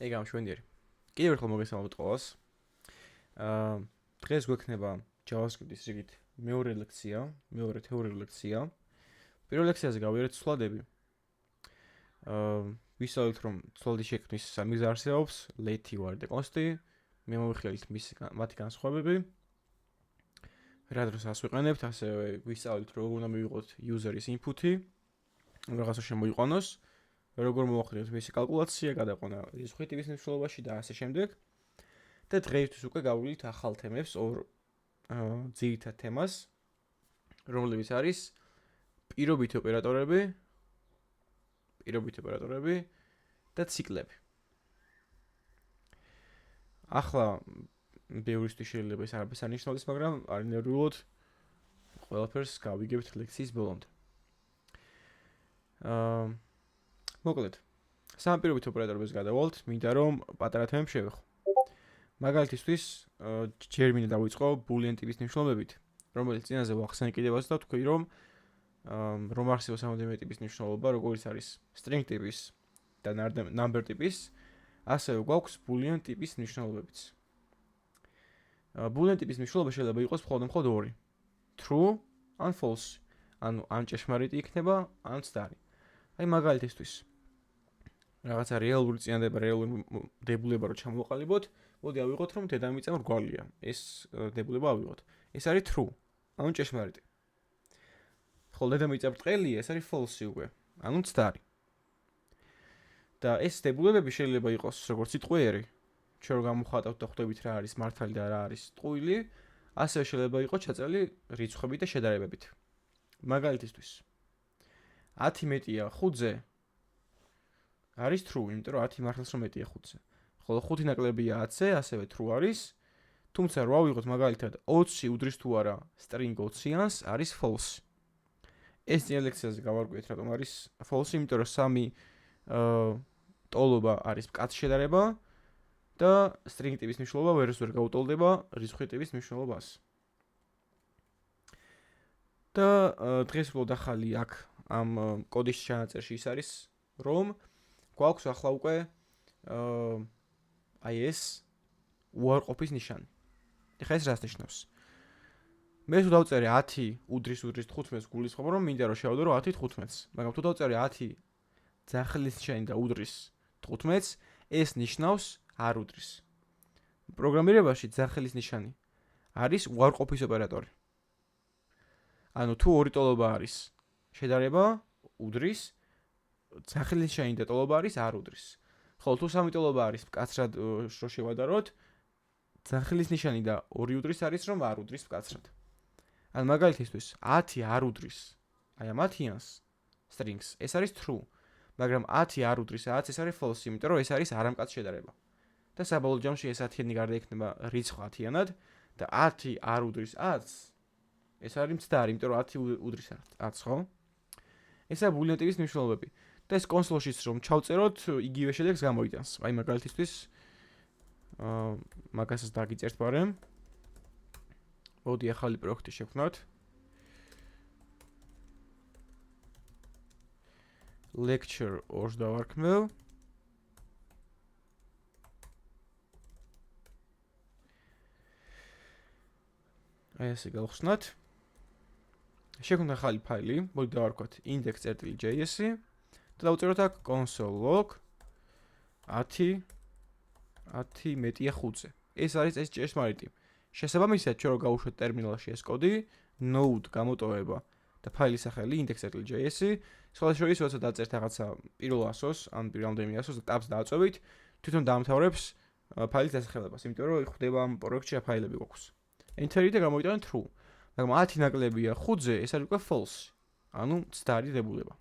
ეგ ამშვენიერი. კიდევ ერთხელ მოგესალმებით ყველას. დღეს გვექნება JavaScript-ის რიგით მეორე თეორიული ლექცია. პირველ ლექციაზე გავიარეთ ცვლადები. ვისაუბრეთ რომ ცვლადის შექმნის სამი გზა არსებობს, leti, var და const-ი. მე მოვიხილეთ მათი განსხვავებები. რა დროს ასვიყენებთ, ასევე ვისაუბრეთ როგორ უნდა მივიღოთ user-ის input-ი, რაღაცა შემოიყვანოს. როგორ მოვახდინოთ მისი კალკულაცია, გადაყვანა რიცხვი ტიპის მნიშვნელობაში და ასე შემდეგ. და დღეისთვის უკვე გავვლით ახალ თემებს, ორ ძირითად თემას, რომლებიც არის პირობითი ოპერატორები და ციკლები. ახლა ბევრისთვის შეიძლება ეს არაფერს არ ნიშნავს, მაგრამ არანერვიულად ყველაფერს გავიგებთ ლექციის ბოლომდე. მოკლედ, სამ პირობითი ოპერატორებს გადავალთ, მინდა რომ პატარა თემებს შევეხო. მაგალითისთვის, ჯერ მინდა დავიწყო boolean ტიპის მნიშვნელობებით, რომელიც წინაზე ვახსენე კიდევაც და თქვი რომ არსებობს რამდენიმე ტიპის მნიშვნელობა, როგორც არის string ტიპის და number ტიპის, ასევე გვაქვს boolean ტიპის მნიშვნელობებიც. boolean ტიპის მნიშვნელობა შეიძლება იყოს მხოლოდ ორი: true ან false. ანუ ან ჭეშმარიტი იქნება, ან ცდარი. აი მაგალითისთვის რაღაცა რეალური წინადება, რეალური დებულება რო ჩამოვყალიბოთ, მოდი ავიღოთ რომ დედამიწა მრგვალია. ეს დებულება ავიღოთ. ეს არის true, ანუ ჭეშმარიტი. ხოლო დედამიწა ბრტყელია, ეს არის false უკვე, ანუ ცდარი. და ეს დებულებები შეიძლება იყოს როგორც სიტყვიერი, ჩვენ რო გამოვხატავთ და ხვდებით რა არის მართალი და რა არის ტყუილი, ასევე შეიძლება იყოს ჩაწერილი რიცხვებით და შედარებებით. მაგალითისთვის 10 მეტია 5-ზე არის true, იმიტომ რომ 10 მართლაც რომ მეტია 5-ზე. ხოლო 5 ნაკლებია 10-ზე, ასევე true არის. თუმცა რო ავიღოთ მაგალითად 20 უდრის თუ არა string 20-იანს, არის false. ეს წინა ლექციაზე გავარკვიეთ რატომ არის false, იმიტომ რომ სამი ტოლობა არის მკაცრი შედარება და string ტიპის მნიშვნელობა ვერ გაუტოლდება რიცხვი ტიპის მნიშვნელობას. და დღეს ვფლობ ახალი აქ ამ კოდის ჩანაწერში ის არის რომ გვაქვს ახლა უკვე აი ეს უარყოფის ნიშანი. ეხლა ეს რას ნიშნავს? მე თუ დავწერე 10 უდრის 15-ს გულისხმობ რომ მინდა რომ შევადო რომ 10 15-ს, მაგრამ თუ დავწერე 10 ძახილის ნიშანი და უდრის 15-ს, ეს ნიშნავს არ უდრის. პროგრამირებაში ძახილის ნიშანი არის უარყოფის ოპერატორი. ანუ თუ ორი ტოლობა არის შედარება უდრის, ძახილის ნიშანი და ტოლობა არის არ უდრის. ხოლო თუ სამი ტოლობა არის მკაცრად რო შევადაროთ, ძახილის ნიშანი და ორი უდრის არის რომ არ უდრის მკაცრად. ან მაგალითისთვის 10 არ უდრის, აი ამ 10-იანს strings, ეს არის true, მაგრამ 10 არ უდრის 10, ეს არის false, იმიტომ რომ ეს არის არამკაც შედარება. და საბოლოო ჯამში ეს 10-იანი გარდა იქნება რიცხვ 10-იანად და 10 არ უდრის 10, ეს არის მცდარი, იმიტომ რომ 10 უდრის 10, ხო? ესაა boolean ტიპის მნიშვნელობები. და ეს კონსოლშიც რომ ჩავწეროთ, იგივე შედეგს გამოიტანს. აი მაგალითისთვის მაგასაც დაგიწერთ ბარემ. მოდი ახალი პროექტი შევქმნათ. lecture 2-ს დავარქმევ. აი ესე გავხსნათ. შევქმნათ ახალი ფაილი, მოდი დავარქვათ index.js და დავწეროთ აქ console log 10 მეტია 5-ზე. ეს არის ეს ჭეშმარიტი. შესაბამისად, ჩვენ რო გავუშვათ ტერმინალში ეს კოდი, node გამოტოვება და ფაილის სახელი index.js, სხვადასხვა შორის როცა დაწერთ რაღაცა პირველ ასოს, ან რამდენიმე ასოს და tabs დააწვევით, თვითონ დაამთავრებს ფაილის დასახელებას, იმიტომ რომ ხვდება ამ პროექტში ფაილები გვაქვს. enter და გამოიტანა true. მაგრამ 10 ნაკლებია 5-ზე, ეს არის უკვე false. ანუ ცდარი დებულება.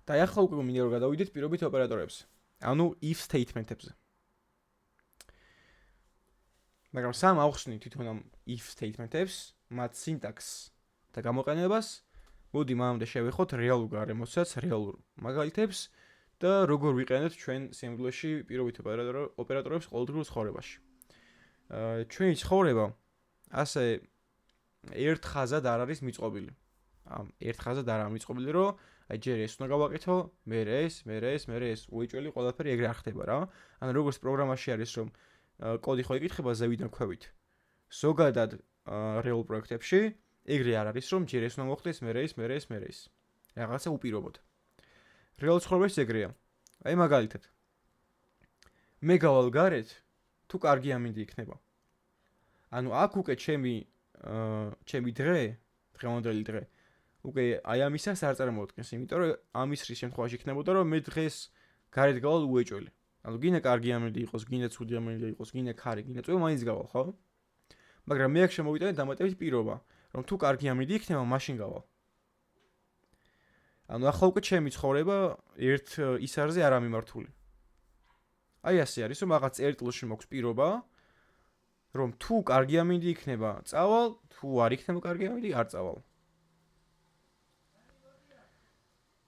და ახლა უკვე მინდა რომ გადავიდეთ პირობითი ოპერატორებზე. ანუ if statement-ებზე. მაგრამ სამ ავხსნით თვითონ ამ if statement-ებს, მათ სინტაქსს და გამოყენებას, მოდი მანამდე შევეხოთ რეალურ გარემოსაც, რეალურ მაგალითებს და როგორ ვიყენებთ ჩვენ სიმბოლოში პირობითი ოპერატორებს ყოველდღიურ ცხოვრებაში. ჩვენი ცხოვრება ასე ერთ ხაზად არ არის მიწყობილი. ამ ერთ ხაზად არ ამიწყობილი, რომ აი ჯერ ეს უნდა გავაკეთო, მერე ეს, უეჭველი ყველაფერი ეგრე არ ხდება რა. ანუ როგორც პროგრამაში არის, რომ კოდი ხო იკითხება ზევიდან ქვევით. ზოგადად რეალ პროექტებში ეგრე არ არის, რომ ჯერ ეს უნდა მოხდეს, მერე ეს. რაღაცა უპირობოდ. რეალ ცხოვრებაში ეგრეა. აი მაგალითად. მე გავალ გარეთ, თუ კარგი ამინდი იქნება. ანუ აქ უკვე ჩემი დღევანდელი დღე უკვე აი ამისას არ წარმოუდგენს, იმიტომ რომ ამის შემთხვევაში იქნებოდა რომ მე დღეს გარეთ გავალ უეჭველი. ანუ გინდა კარგი ამინდი იყოს, გინდა ცუდი ამინდი იყოს, გინდა ქარი, გინდა წვე მაინც გავალ, ხო? მაგრამ მე აქ შემოვიტანე დამატებით პირობა, რომ თუ კარგი ამინდი იქნება, მაშინ გავალ. ანუ ახლა უკვე ჩემი ცხოვრება ერთ ისარზე არ ამიმართული. აი ასე არის, რომ რაღაც წერტილში მოქვს პირობა, რომ თუ კარგი ამინდი იქნება, წავალ, თუ არ იქნება კარგი ამინდი, არ წავალ.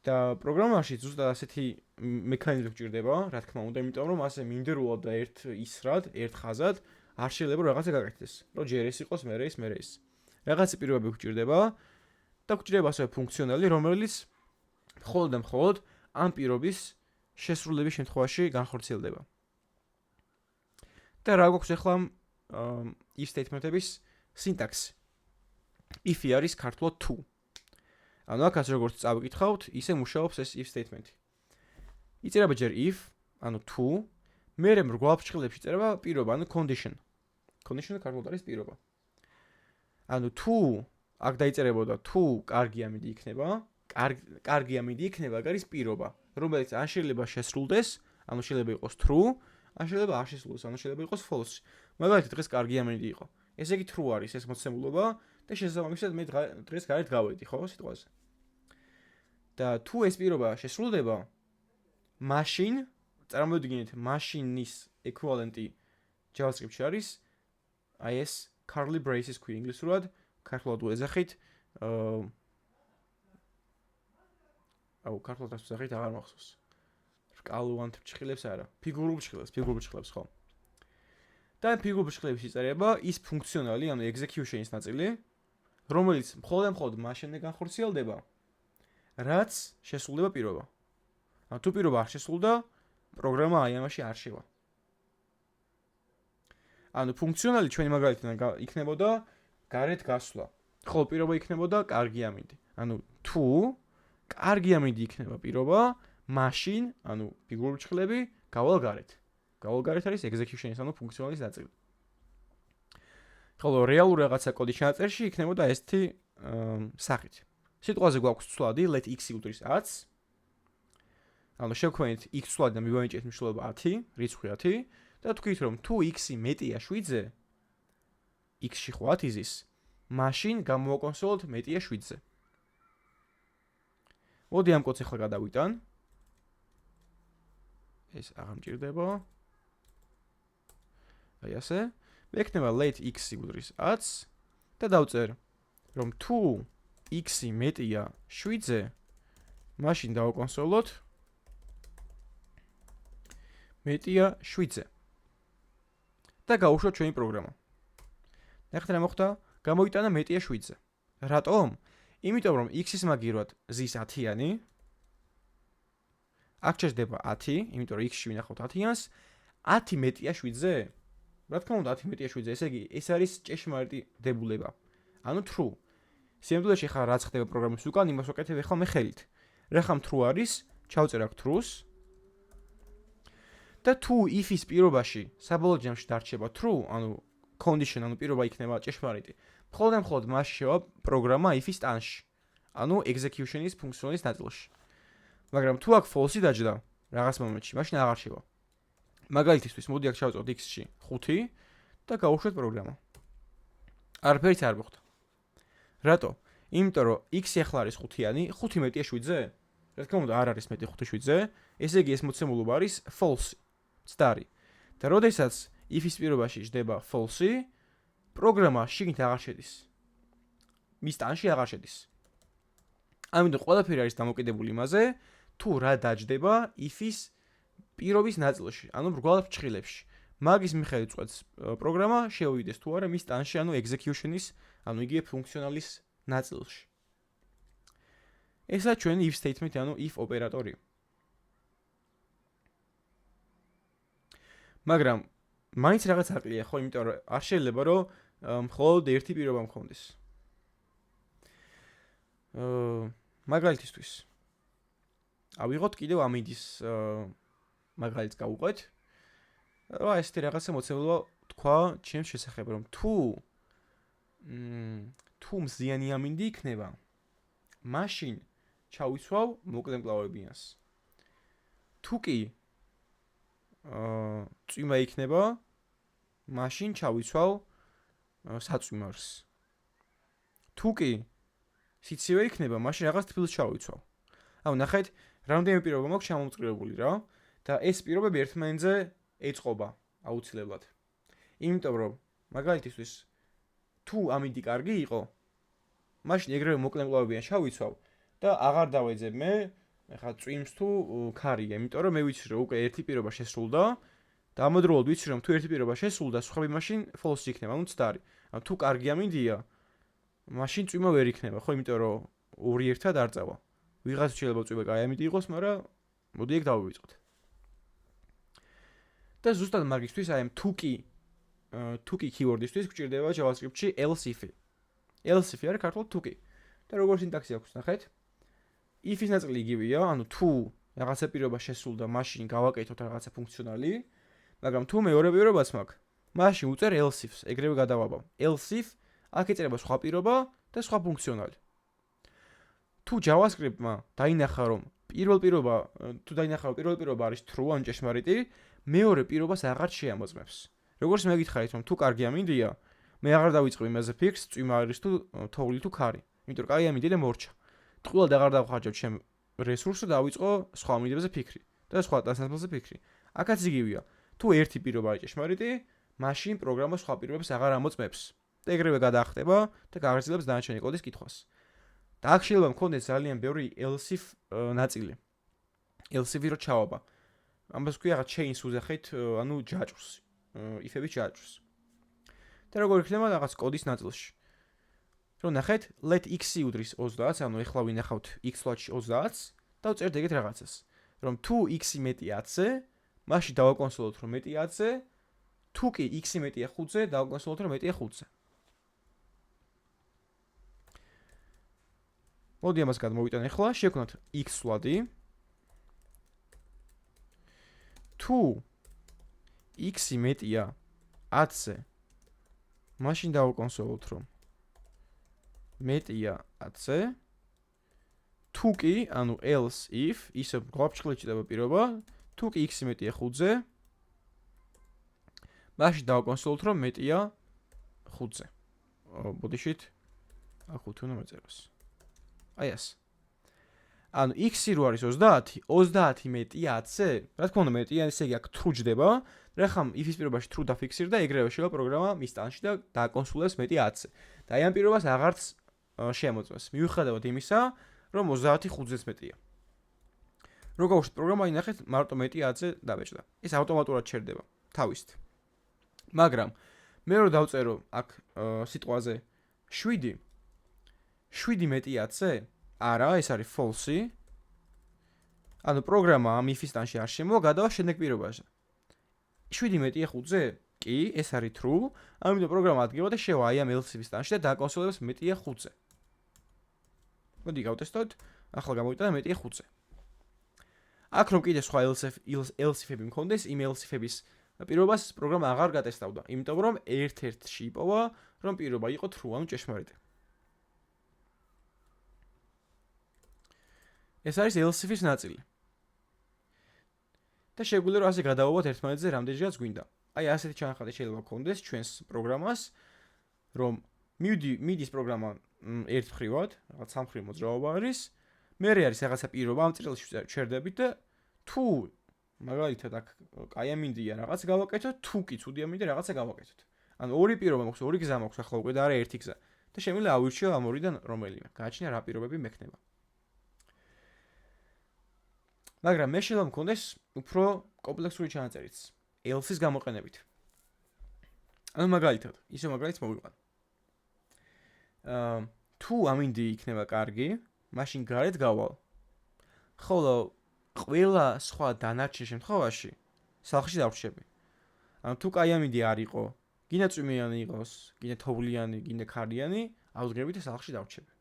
და პროგრამაში ზუსტად ასეთი მექანიზმი გვჭირდება, რა თქმა უნდა, იმიტომ რომ ასე მინდრულად და ერთ ისრად, ერთ ხაზად არ შეიძლება რაღაცა გაკეთდეს. რომ ჯერ ეს იყოს, მერე ეს. რაღაცა პირობები გვჭირდება და გვჭირდება ასევე ფუნქციონალი, რომელიც მხოლოდ და მხოლოდ ამ პირობის შესრულების შემთხვევაში განხორციელდება. და რა გვაქვს ახლა if statement-ების სინტაქსი. if-ი არის ქართულად თუ. ანუ აქაც როგორც წავიკითხავთ, ისე მუშაობს ეს if statement-ი. იწერება ჯერ if, ანუ თუ, მერე მრგვალ ფრჩხილებში იწერება პირობა, ანუ condition. Condition ქართულად არის პირობა. ანუ თუ აქ დაიწერებოდა თუ კარგი ამინდი იქნება, კარგი ამინდი იქნება, აქ არის პირობა, რომელიც ან შეიძლება შესრულდეს, ანუ შეიძლება იყოს true, ან შეიძლება არ შესრულდეს, ანუ შეიძლება იყოს false. მაგალითად დღეს კარგი ამინდი იყო. ესე იგი true არის ეს მოცემულობა და შესაბამისად მე დღეს გარეთ გავედი, ხო, სიტყვაზე. და თუ ეს პირობა შესრულდება, მაშინ წარმოვიდგინეთ, მაშინის ეკვივალენტი JavaScript-ში არის აი ეს curly braces ქვი ინგლისურად, ქართულად უეძახით, ქართულად რას ვეძახით, აღარ მახსოვს. რკალოვან ფრჩხილებს არა, ფიგურულ ფრჩხილებს, ხო. და ფიგურულ ფრჩხილებში იწერება ის ფუნქციონალი, ანუ execution-ის ნაწილი, რომელიც მხოლოდ მაშინდე განხორციელდება, რაც შესრულდება პირობა. ანუ თუ პირობა არ შესრულდა, პროგრამა აი ამაში არ შევა. ანუ ფუნქციონალი ჩვენი მაგალითიდან იქნებოდა გარეთ გასვლა. ხოლო პირობა იქნებოდა კარგი ამინდი. ანუ თუ კარგი ამინდი იქნება პირობა, მაშინ, ანუ ფიგურული ფრჩხილები გავალ გარეთ. გავალ გარეთ არის execution-ის, ანუ ფუნქციონალის ნაწილი. ხოლო რეალური რაღაცა კოდის ჩაწერში იქნებოდა ესეთი სახით. სიტყვაზე გვაქვს ცვლადი let x უდრის 10. ანუ შევქმნით x ცვლადი და მივანიჭეთ მნიშვნელობა 10, რიცხვი 10 და თქვით რომ თუ x-ი მეტია 7-ზე, x-ში ხო 10 იზის, მაშინ გამოვაკონსოლოთ მეტია 7-ზე. მოდი ამ კოდს ახლა გადავიტან. ეს აღარ მჭირდება. აი ასე. მე ექნება let x უდრის 10 და დავწერ რომ თუ x-ი მეტია 7-ზე, მაშინ დავაკონსოლოთ მეტია 7-ზე. და გავუშვათ ჩვენი პროგრამა. ნახეთ რა მოხდა? გამოვიტანა მეტია 7-ზე. რატომ? იმიტომ რომ x-ის მაგივრად ზის 10-იანი. აქ ჩერდება 10, იმიტომ რომ x-ში ვინახავთ 10-იანს, 10 მეტია 7-ზე. რა თქმა უნდა 10 მეტია 7-ზე, ესე იგი ეს არის ჭეშმარიტი დებულება. ანუ true. სიამდვილეში ხარ რაც ხდება პროგრამის უკან, იმას ვაკეთებ ახლა მე ხელით. რახამ true არის, ჩავწერ აქ true-ს. და თუ if-ის პირობაში საბოლოო ჯამში დარჩება true, ანუ condition, ანუ პირობა იქნება ჭეშმარიტი. მხოლოდ მასში შევა პროგრამა if-ის ტანში, ანუ execution-ის ფუნქციონალის ნაწილში. მაგრამ თუ აქ false-ი დაჯდა რაღაც მომენტში, მაშინ აღარ შევა. მაგალითისთვის, მოდი აქ ჩავწოთ x-ში 5 და გავუშვათ პროგრამა. არაფერიც არ მოხდა. რატო? იმიტომ რომ x-ი ახლა არის 5-იანი, 5 მეტია 7-ზე? რა თქმა უნდა, არ არის მეტი 5 7-ზე. ესე იგი ეს მოცემულობა არის false. ცდარი. და როდესაც if-ის პირობაში ჯდება false-ი, პროგრამა შიგნით აღარ შედის. მის ტანში აღარ შედის. ამიტომ ყველაფერი არის დამოკიდებული იმაზე, თუ რა დაჯდება if-ის პირობის ნაწილში, ანუ მრგვალ ფრჩხილებში. მაგის მიხედვით წვეთს პროგრამა შეუვიდეს თუ არა მის ტანში, ანუ execution-ის, ანუ იგივე ფუნქციონალის ნაწილში. ესა ჩვენი if statement, ანუ if ოპერატორი. მაგრამ მაინც რაღაც აკლია, ხო, იმიტომ რომ არ შეიძლება რომ მხოლოდ ერთი პირობა მქონდეს. მაგალითისთვის ავიღოთ კიდევ ამინდის მაგალითს გავუყვეთ. რა ესეთი რაღაცა მოცემულობა თქვა ჩემს შესახებ, რომ თუ მზიანი ამინდი იქნება, მაშინ ჩავიცვალ მოკლე მკლავებიანს. თუ კი წვიმა იქნება, მაშინ ჩავიცვალ საწვიმარს. თუ კი სიცივე იქნება, მაშინ რაღაც თბილს ჩავიცვალ. ანუ ნახეთ, რამდენიმე პირობა მაქვს ჩამომწკრივებული რა და ეს პირობები ერთმანეთზე ეწყობა აუცილებლად. იმიტომ რომ მაგალითისთვის თუ ამინდი კარგი იყო, მაშინ ეგრევე მოკლე მკლავებიან ჩავიცვალ და აღარ დავეძებ მე ეხლა წვიმს თუ ქარია, იმიტომ რომ მე ვიცი რომ უკვე ერთი პირობა შესრულდა და ამავდროულად ვიცი რომ თუ ერთი პირობა შესრულდა, სხვები მაშინ false იქნება, ანუ ცდარი. ანუ თუ კარგი ამინდია, მაშინ წვიმა ვერ იქნება, ხო, იმიტომ რომ ორი ერთად არ წავა. ვიღაც შეიძლება წვიმა კაი ამინდი იყოს, მაგრამ მოდი ეგ დავივიწყოთ. და ზუსტად მაგისთვის აი ამ თუ კი keyword-ისთვის გვჭირდება JavaScript-ში else if. else if არის ქართულად თუ კი. და როგორ სინტაქსი აქვს, ნახეთ. if-ის ნაწილი იგივეა, ანუ თუ რაღაცა პირობა შესრულდა, მაშინ გავაკეთოთ რაღაცა ფუნქციონალი, მაგრამ თუ მეორე პირობაც მაქვს, მაშინ უწერ else if-ს, ეგრევე გადავაბავ. else if აქ ეწერება სხვა პირობა და სხვა ფუნქციონალი. თუ JavaScript-მა დაინახა რომ პირველ პირობა არის true, ან ჭეშმარიტი, მეორე პირობას აღარ შეამოწმებს. როგორც მე გითხარით რომ თუ კარგი ამინდია, მე აღარ დავიწყებ იმაზე ფიქრს, წვიმა არის თუ თოვლი თუ ქარი. იმიტომ რომ კაი ამინდი და მორჩა. ტყუილად აღარ დავხარჯავ ჩემ რესურსს და დავიწყო სხვა ამინდებზე ფიქრი და სხვა დასასრულზე ფიქრი. აქაც იგივეა. თუ ერთი პირობა არის ჭეშმარიტი, მაშინ პროგრამა სხვა პირობებს აღარ ამოწმებს. და ეგრევე გადაახტება და გაგრძელებს დანარჩენი კოდის კითხვას. და აქ შეიძლება მქონდეს ძალიან ბევრი else if ნაწილი. else if-ი რო ჩავაბა. ამას ვქვია რაღაც chain-ს უზახით, ანუ ჯაჭვს, if-ების ჯაჭვს. და როგორ იქნება რაღაც კოდის ნაწილში. რომ ნახეთ, let x-ი უდრის 30, ანუ ეხლა ვინახავთ x-ლათში 30-ს და ვწერთ ეგეთ რაღაცას. რომ თუ x-ი მეტია 10-ზე, მაშინ დავაკონსოლოთ რომ მეტია 10-ზე, თუ კი x-ი მეტია 5-ზე, დავაკონსოლოთ რომ მეტია 5-ზე. მოდი ამას გადმოვიტან ახლა, შევქნათ x-ლადი. თუ x-ი მეტია 10-ზე, მაშინ დავაკონსოლოთ რომ მეტია 10-ზე. თუ კი, ანუ else if, ისე გვაფრთხილად ჩდება პირობა, თუ კი x-ი მეტია 5-ზე, მაშინ დავაკონსოლოთ რომ მეტია 5-ზე. ბოდიშით აქ 5 უნდა მეწეროს. აი ეს. ანუ x-ი რო არის 30, 30 მეტია 10-ზე, რა თქმა უნდა მეტია, ესე იგი აქ true ჯდება, რახამ if-ის პირობაში true დაფიქსირდა, ეგრევე შეიძლება პროგრამა მის ტანში და დააკონსოლებს მეტია 10-ზე. და აი ამ პირობას აღარც შეამოწმებს. მიუხედავად იმისა, რომ 30 5-ზეც მეტია. რო გავუშვით პროგრამა, ნახეთ, მარტო მეტია 10-ზე დაბეჭდა. ეს ავტომატურად ჩერდება თავისით. მაგრამ მე რო დავწერო აქ სიტყვაზე 7 მეტია 10-ზე, არა, ეს არის false-ი. ანუ პროგრამა ამ if-ის ტანში არ შემოვა, გადავა შემდეგ პირობაზე. 7 მეტია 5-ზე? კი, ეს არის true. ამიტომ პროგრამა ადგება და შევა აი ამ else if-ის ტანში და დააკონსოლებს მეტია 5-ზე. მოდი გავტესტოთ. ახლა გამოვიტანა მეტია 5-ზე. აქ რომ კიდე სხვა else if-ები მქონდეს, იმ else if-ების პირობას პროგრამა აღარ გატესტავდა, იმიტომ რომ ერთ-ერთში იპოვა, რომ პირობა იყო true, ანუ ჭეშმარიტი. ეს არის else if-ის ნაწილი. და შეგვიძლია რომ ასე გადავაბოთ ერთმანეთზე რამდენჯერაც გვინდა. აი ასეთი ჩანახატი შეიძლება გქონდეს ჩვენს პროგრამას, რომ მიდის პროგრამა ერთ მხრივად, რაღაც სამხრივ მოძრაობა არის, მერე არის რაღაცა პირობა ამ წერილში ჩერდებით და თუ მაგალითად აქ კაი ამინდია რაღაც გავაკეთოთ, თუ კი ცუდი ამინდია რაღაცა გავაკეთოთ. ანუ ორი პირობა მაქვს, ორი გზა მაქვს, ახლა უკვე და არა ერთი გზა. და შემიძლია ავირჩიო ამ ორიდან რომელიმე. გააჩნია რა პირობები მექნება. მაგრამ მე შეიძლება მქონდეს უფრო კომპლექსური ჩანაწერიც else-ის გამოყენებით. ანუ მაგალითად, ისე მაგალითს მოვიყვან. თუ ამინდი იქნება კარგი, მაშინ გარეთ გავალ. ხოლო ყველა სხვა დანარჩენ შემთხვევაში სახლში დავრჩები. ანუ თუ კაი ამინდი არ იყო, გინდა წვიმიანი იყოს, გინდა თოვლიანი, გინდა ქარიანი, აუცილებლად სახლში დავრჩები.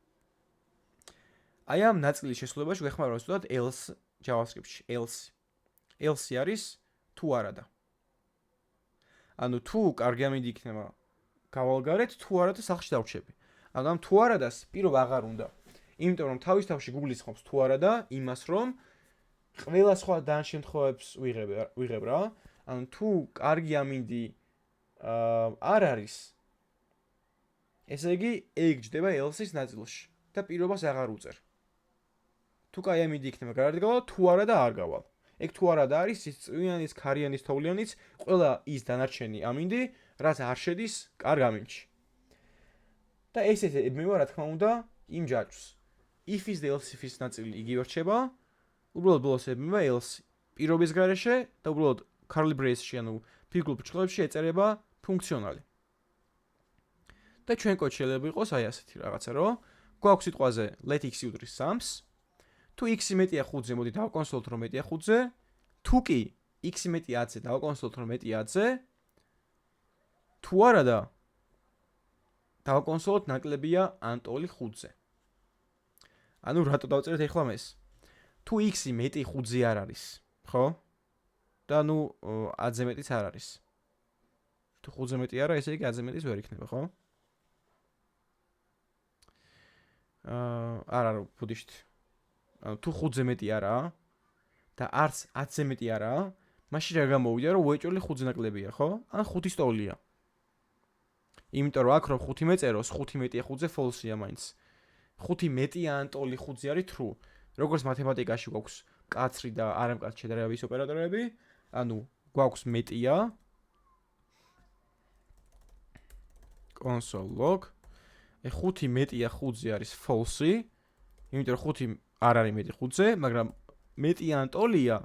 აი ამ ნაწილის შესრულებაში ვეხმარო ზუსტად else JavaScript-ში, else. else არის თუ არადა. ანუ თუ კარგი ამინდი იქნება გავალგარეთ, თუ არადა სახლში დავრჩები. ანუ ამ თუ არადას პირობა აღარ უნდა. იმიტომ რომ თავის თავში გულისხმობს თუ არადა იმას რომ ყველა სხვა დან შემთხვევებს ვიღებ რა. ანუ თუ კარგი ამინდი არ არის, ესე იგი ეგ ჯდება else-ის ნაწილში და პირობას აღარ უწერ. თუ კაი ამინდი იქნება გარეთ გავალ, თუ არადა არ გავალ. ეგ თუ არადა არის ის წვიანის, ქარიანის, თოვლიანის, ყველა ის დანარჩენი ამინდი, რაც არ შედის კარგ ამინდში. და ესეთი ებმევა რა თქმა უნდა იმ ჯაჭვს. if-ის და else-ის ნაწილი იგივე რჩება, უბრალოდ ბოლოს ებმევა else პირობის გარეშე და უბრალოდ curly brace-ში, ანუ ფიგურულ ბრჭყალებში ეწერება ფუნქციონალი. და ჩვენ კოდში შეიძლება იყოს აი ასეთი რაღაცა, რომ გვაქვს სიტყვაზე let x უდრის 3-ს, თუ x მეტია 5-ზე, მოდი დავკონსოლოთ რომ მეტია 5-ზე, თუ კი x მეტია 10-ზე, დავკონსოლოთ რომ მეტია 10-ზე, თუ არადა დავკონსოლოთ ნაკლებია ანტოლი 5-ზე. ანუ რატო დავწერეთ ახლა მეს? თუ x მეტი 5-ზე არ არის, ხო? და ნუ 10-ზე მეტიც არ არის. თუ 5-ზე მეტი არა, ესე იგი 10-ზე მეტიც ვერ იქნება, ხო? არა, ბუდიშტ. ანუ თუ 5-ზე მეტი არაა და არც 10-ზე მეტი არაა, მაშინ რა გამოვიდა, რომ უეჭველი 5-ზე ნაკლებია, ხო? ან 5-ის ტოლია. იმიტომ რომ აქ რომ 5 მეწეროს, 5 მეტია 5-ზე false-ია მაინც. 5 მეტია ან ტოლი 5-ზე არის true. როგორც მათემატიკაში გვაქვს კაცრი და არამკაცრი შედარების ოპერატორები, ანუ გვაქვს მეტია console log 5 მეტია 5-ზე არის false, იმიტომ რომ 5 არ არის მეტი 5-ზე, მაგრამ მეტია ან ტოლია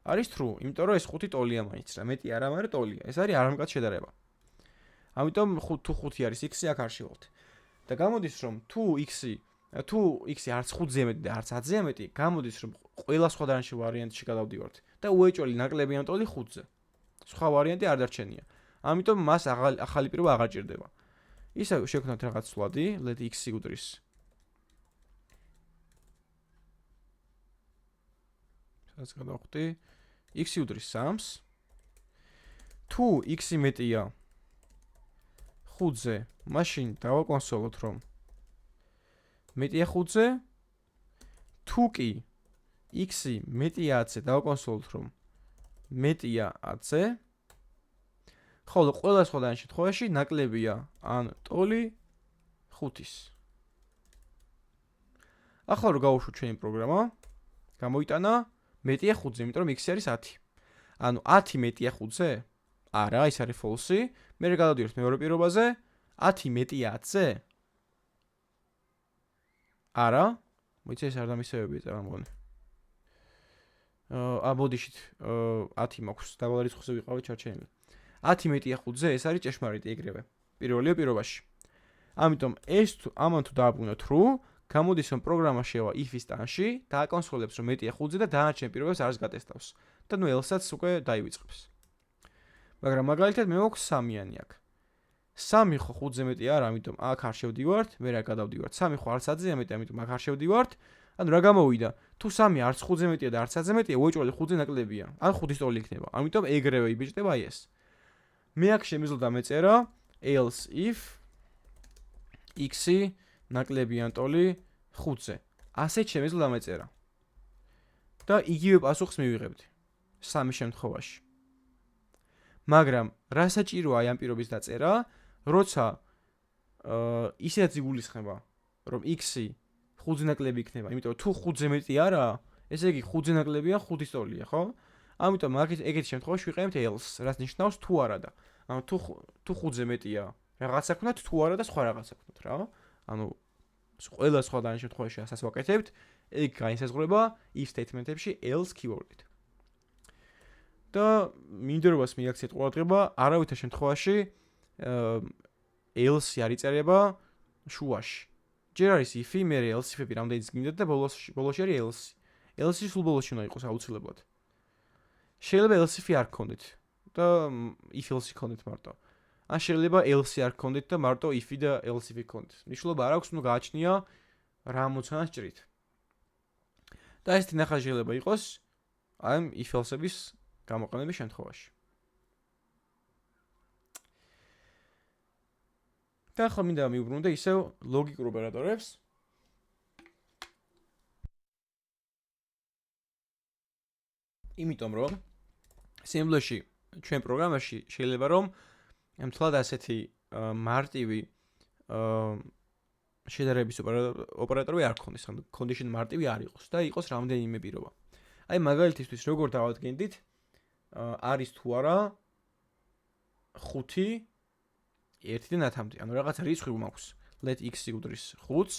არის true, იმიტომ რომ ეს 5 ტოლია მაინც რა, მეტი არა, მაგრამ ტოლია. ეს არის არამკაცრი შედარება. ამიტომ თუ 5 არის x-ი აქ არ შევალთ. და გამოდის რომ თუ x-ი არც 5-ზე მეტი და არც 10-ზე მეტი, გამოდის რომ ყველა სხვა დანარჩენ ვარიანტში გადავდივართ და უეჭველი ნაკლები ანტოლი 5-ზე. სხვა ვარიანტი არ დარჩენია. ამიტომ მას ახალი პირობა აღარ ჭირდება. ისე შევქნათ რაღაც სვლადი, let x უდრის. სადაც გადავხვდი, x უდრის 3-ს. თუ x მეტია 5-ზე, მაშინ დავაკონსოლოთ რომ მეტია 5-ზე, თუ კი x მეტია 10-ზე, დავაკონსოლოთ რომ მეტია 10-ზე, ხოლო ყველა სხვა შემთხვევაში ნაკლებია ან ტოლი 5-ის. ახლა რომ გავუშვით ჩვენი პროგრამა, გამოიტანა მეტია 5-ზე, იმიტომ რომ x არის 10. ანუ 10 მეტია 5-ზე? არა, ის არის false. მე გადავდივართ მეორე პირობაზე, 10 მეტია 10-ზე? არა, მოიცა ეს არ დამისევებია წარმოგონი. ბოდიშით 10 მაქვს, დაბალ რიცხვზე ვიყავით ჩარჩენილი. 10 მეტია 5-ზე, ეს არის ჭეშმარიტი ეგრევე. პირველია პირობაში. ამიტომ ეს ამან თუ დააბრუნოთ true, გამოდის რომ პროგრამა შევა if-ის ტანში და აკონსოლებს რომ მეტია 5-ზე და დანარჩენ პირობებს არს გატესტავს. და ნუ else-აც უკვე დაივიწყებს. მაგრამ მაგალითად მე მაქვს 3-იანი აქ. 3 ხო 5-ზე მეტი არა, ამიტომ აქ არ შევდივართ, მე რა გადავდივართ. 3 ხო არც 10-ზეა მეტი, ამიტომ აქ არ შევდივართ. ანუ რა გამოვიდა? თუ 3 არც 5-ზე მეტია და არც 10-ზე მეტია, უეჭველი 5-ზე ნაკლებია. ან 5-ის ტოლი იქნება. ამიტომ ეგრევე იბეჭდება აი ეს. მე აქ შემიძლია მეწერა else if x-ი ნაკლებია ტოლი 5-ზე. ასეთ შემიძლია მეწერა. და იგივე პასუხს მივიღებდი 3 შემთხვევაში. მაგრამ რა საჭიროა აი ამ პირობის დაწერა, როცა ისედაც იგულისხმება, რომ x-ი 5-ზე ნაკლები იქნება, იმიტომ რომ თუ 5-ზე მეტი არაა, ესე იგი 5-ზე ნაკლებია 5-ის ტოლია, ხო? ამიტომ ეგეთი შემთხვევაში ვიყენებთ else, რაც ნიშნავს თუ არადა. ანუ თუ 5-ზე მეტია, რაღაცა ქნათ, თუ არადა სხვა რაღაცა ქნათ, რა. ანუ ყველა სხვა შემთხვევაში ასაც ვაკეთებთ, ეგ განისაზღვრება if statement-ებში else keyword-ით. და მინდორობას მიაქციეთ ყურადღება, არავითარ შემთხვევაში else-ი არ იწერება შუაში. ჯერ არის if-ი, მერე else-if-ები რამდენიც გინდათ და ბოლოში არის else. else-ი სულ ბოლოში უნდა იყოს აუცილებლად. შეიძლება else-if-ი არ გქონდეთ და if else-ი გქონდეთ მარტო. ან შეიძლება else-ი არ გქონდეთ და მარტო if-ი და else-if-ი გქონდეთ. მნიშვნელობა არ აქვს, უნდა გააჩნია რა ამოცანა სჭირით. და ეს თინახა შეიძლება იყოს ამ if else-ების გამოყენების შემთხვევაში. და ახლა მინდა მივუბრუნდე ისევ ლოგიკურ ოპერატორებს. იმიტომ რომ სიმბლოში ჩვენ პროგრამაში შეიძლება რომ მთლად ასეთი მარტივი შედარების ოპერატორი არ გქონდეს, ანუ condition მარტივი არ იყოს და იყოს რამდენიმე პირობა. აი მაგალითისთვის როგორ დავადგენდით არის თუ არა 5 1-დან 10-მდე, ანუ რაღაც რიცხვი მაქვს. let x უდრის 5-ს,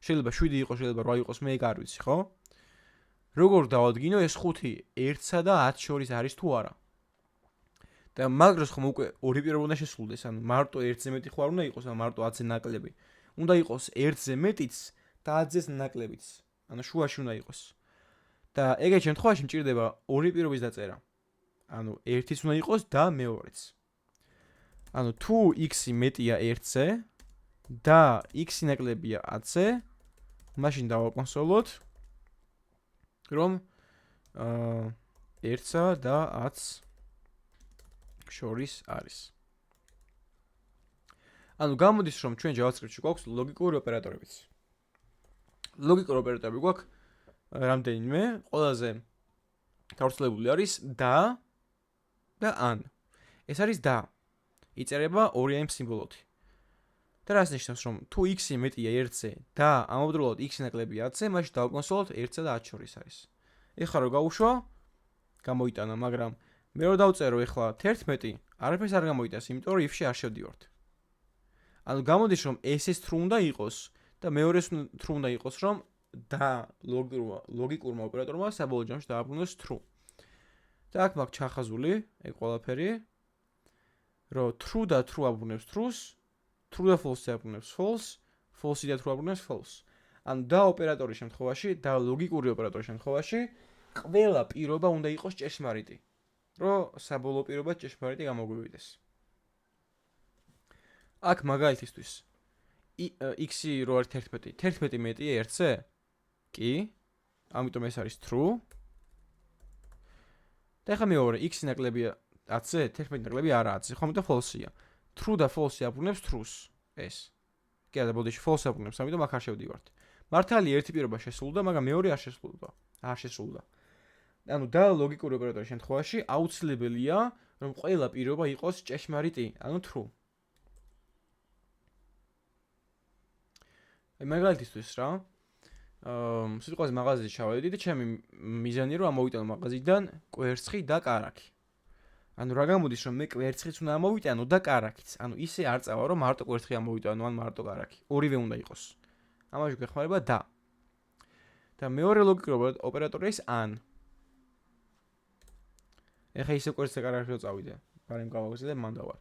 შეიძლება 7 იყოს, შეიძლება 8 იყოს, მე არ ვიცი, ხო? როგორ დავადგინო ეს 5 1-სა და 10 შორის არის თუ არა? და მაგ დროს ხომ უკვე ორი პირობა უნდა შესრულდეს, ანუ მარტო 1-ზე მეტი ხო არ უნდა იყოს, ან მარტო 10-ზე ნაკლები. უნდა იყოს 1-ზე მეტიც და 10-ზეც ნაკლებიც. ანუ შუაში უნდა იყოს. და ეგეთ შემთხვევაში მჭირდება ორი პირობის დაწერა. ანუ 1-იც უნდა იყოს და მეორეც. ანუ თუ x-ი მეტია 1-ზე და x-ი ნაკლებია 10-ზე, მაშინ დავაკონსოლოთ რომ 1-სა და 10-ს შორის არის. ანუ გამოდის რომ ჩვენ JavaScript-ში გვაქვს ლოგიკური ოპერატორებიც. ლოგიკური ოპერატორები გვაქვს რამდენიმე, ყველაზე გავრცელებული არის და ან. ეს არის და. იწერება ორი ამ სიმბოლოთი. და რას ნიშნავს რომ თუ x-ი მეტია 1-ზე და ამავდროულად x-ი ნაკლებია 10-ზე, მაშინ დავაკონსოლოთ 1-სა და 10 შორის არის. ეხლა რო გავუშვა, გამოიტანა, მაგრამ მე რო დავწერო ეხლა 11, არაფერს არ გამოიტანს, იმიტომ რომ if-ში არ შევდივართ. ანუ გამოდის რომ ეს true უნდა იყოს და მეორეს true უნდა იყოს, რომ და ლოგიკურმა ოპერატორმა საბოლოო ჯამში დააბრუნოს true. და აქ მაქვს ჩახაზული ეგ ყველაფერი, რომ true და true აბრუნებს trues, true და false აბრუნებს false, false და true აბრუნებს false. ანუ და ოპერატორის შემთხვევაში და ლოგიკური ოპერატორის შემთხვევაში ყველა პირობა უნდა იყოს ჭეშმარიტი, რომ საბოლოო პირობა ჭეშმარიტი გამოგვივიდეს. აქ მაგალითისთვის x-ი რო არის 11, 11 მეტია 1-ზე? კი, ამიტომ ეს არის true. და ახლა მეორე x-ი ნაკლებია 10-ზე, 11 ნაკლები არა 10-ზე, ხო, ამიტომ false-ია. True და false აბრუნებს trues ეს. კი, და ბოდიში false აბრუნებს, ამიტომ აქ არ შევდივართ. მართალია ერთი პირობა შესრულდა, მაგრამ მეორე არ შესრულდა. ანუ და ლოგიკური ოპერატორის შემთხვევაში აუცილებელია, რომ ყველა პირობა იყოს ჭეშმარიტი, ანუ true. მაგალითისთვის რა, სიტყვაზე მაღაზიაში ჩავედი და ჩემი მიზანი რომ ამოვიტანო მაღაზიიდან კვერცხი და კარაქი. ანუ რა გამოდის რომ მე კვერცხიც უნდა ამოვიტანო და კარაქიც. ანუ ისე არ წავა რომ მარტო კვერცხი ამოვიტანო ან მარტო კარაქი. ორივე უნდა იყოს. ამაში გეხმარება და. და მეორე ლოგიკური ოპერატორი ის ან. ეხა ისე კვერცხი და კარაქი რო წავიდე. ბარემ გავაგზავნე და მან დავარ.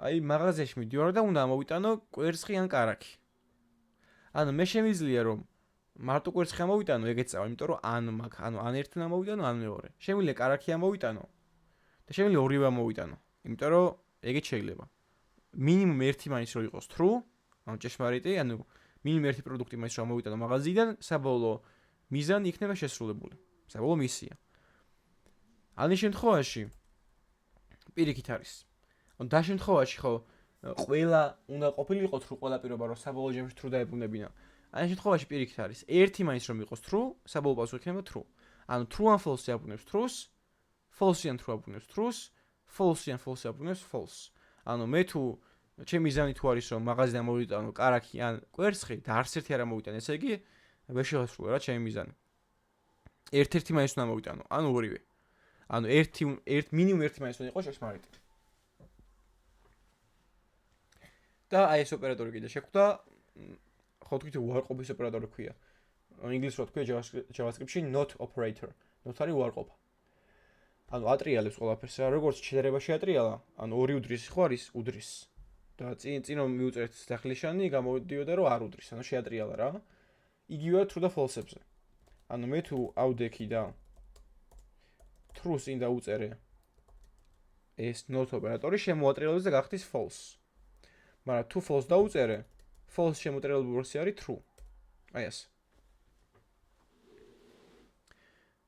აი მაღაზიაში მიდივარ და უნდა ამოვიტანო კვერცხი ან კარაქი. ანუ მე შემიძლია რომ მარტო კვერცხი ამოვიტანო, ეგეც წავა, იმიტომ რომ ან მაქვს, ანუ ან ერთი ამოვიტანო, ან მეორე. შემიძლია კარაქი ამოვიტანო და შემიძლია ორივე ამოვიტანო, იმიტომ რომ ეგეც შეიძლება. მინიმუმ ერთი მაინც რო იყოს true, ანუ ჭეშმარიტი, ანუ მინიმუმ ერთი პროდუქტი მაინც რო ამოვიტანო მაღაზიიდან, საბოლოო მიზანი იქნება შესრულებული. საბოლოო მისია. ამის შემთხვევაში პირიქით არის. ანუ და შემთხვევაში ხო ყველა უნდა ყოფილიყო true ყველა პირობა რომ საბოლოო ჯამში true დაებრუნებინა. ამ შემთხვევაში პირიქით არის ერთი მაინც რომ იყოს true, საბოლოო პასუხი იქნება true. ანუ true ან false აბრუნებს trues, false ან true აბრუნებს trues, false ან false აბრუნებს false. ანუ მე თუ ჩემი მიზანი თუ არის რომ მაღაზიიდან მოვიტანო კარაქი ან კვერცხი და არც ერთი არ ამოვიტანე, ესე იგი ვერ შევასრულე რა ჩემი მიზანი. ერთ-ერთი მაინც უნდა მოვიტანო, ანუ ორივე. ანუ მინიმუმ ერთი მაინც უნდა იყოს ჭეშმარიტი. და აი ეს ოპერატორი კიდე შეხვდა, ხო თქვით უარყოფის ოპერატორი ქვია. ინგლისურად ქვია JavaScript-ში not operator. not არის უარყოფა. ანუ ატრიალებს ყველაფერს, როგორც შედარებაში ატრიალა, ანუ ორი უდრისი ხო არის უდრის. და წინ რომ მიუწერეთ სახლის-შანი, გამოდიოდა რომ არ უდრის, ანუ შეატრიალა რა. იგივე true და false-ებზე. ანუ მე თუ ავდექი და true-ს წინ დაუწერე ეს not ოპერატორი შემოატრიალებს და გახდის false. მაგრამ თუ false დაუწერე, false შემოატრიალებული ვერსია არის true. აი ეს.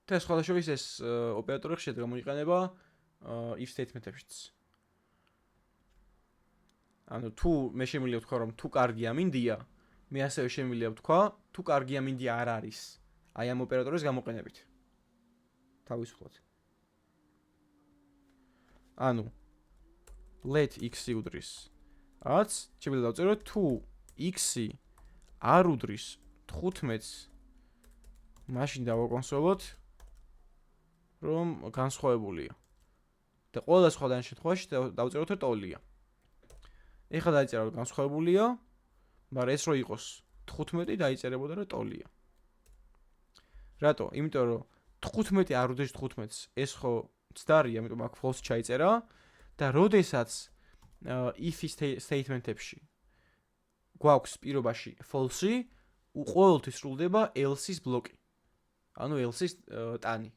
და სხვადასხვა ეს ოპერატორი ხშირად გამოიყენება if statement-ებშიც. ანუ თუ მე შემიძლია ვთქვა რომ თუ კარგია მინდია, მე ასევე შემიძლია ვთქვა თუ კარგია მინდია არ არის. აი ამ ოპერატორის გამოყენებით. თავისუფლად. ანუ let x უდრის 10, შემიძლია დავწერო თუ x არ უდრის 15-ს, მაშინ დავაკონსოლოთ რომ განსხვავებულია. და ყველა სხვადასხვა შემთხვევაში დავწეროთ რომ ტოლია. ეხლა დაიწერა რომ განსხვავებულია, მაგრამ ეს რო იყოს 15 დაიწერებოდა რომ ტოლია. რატო? იმიტომ რომ 15 არ უდრის 15-ს, ეს ხო ცდარია, ამიტომ აქ false ჩაიწერა და როდესაც if statement-ებში გვაქვს პირობაში false-ი, ყოველთვის სრულდება else-ის ბლოკი. ანუ else-ის ტანი.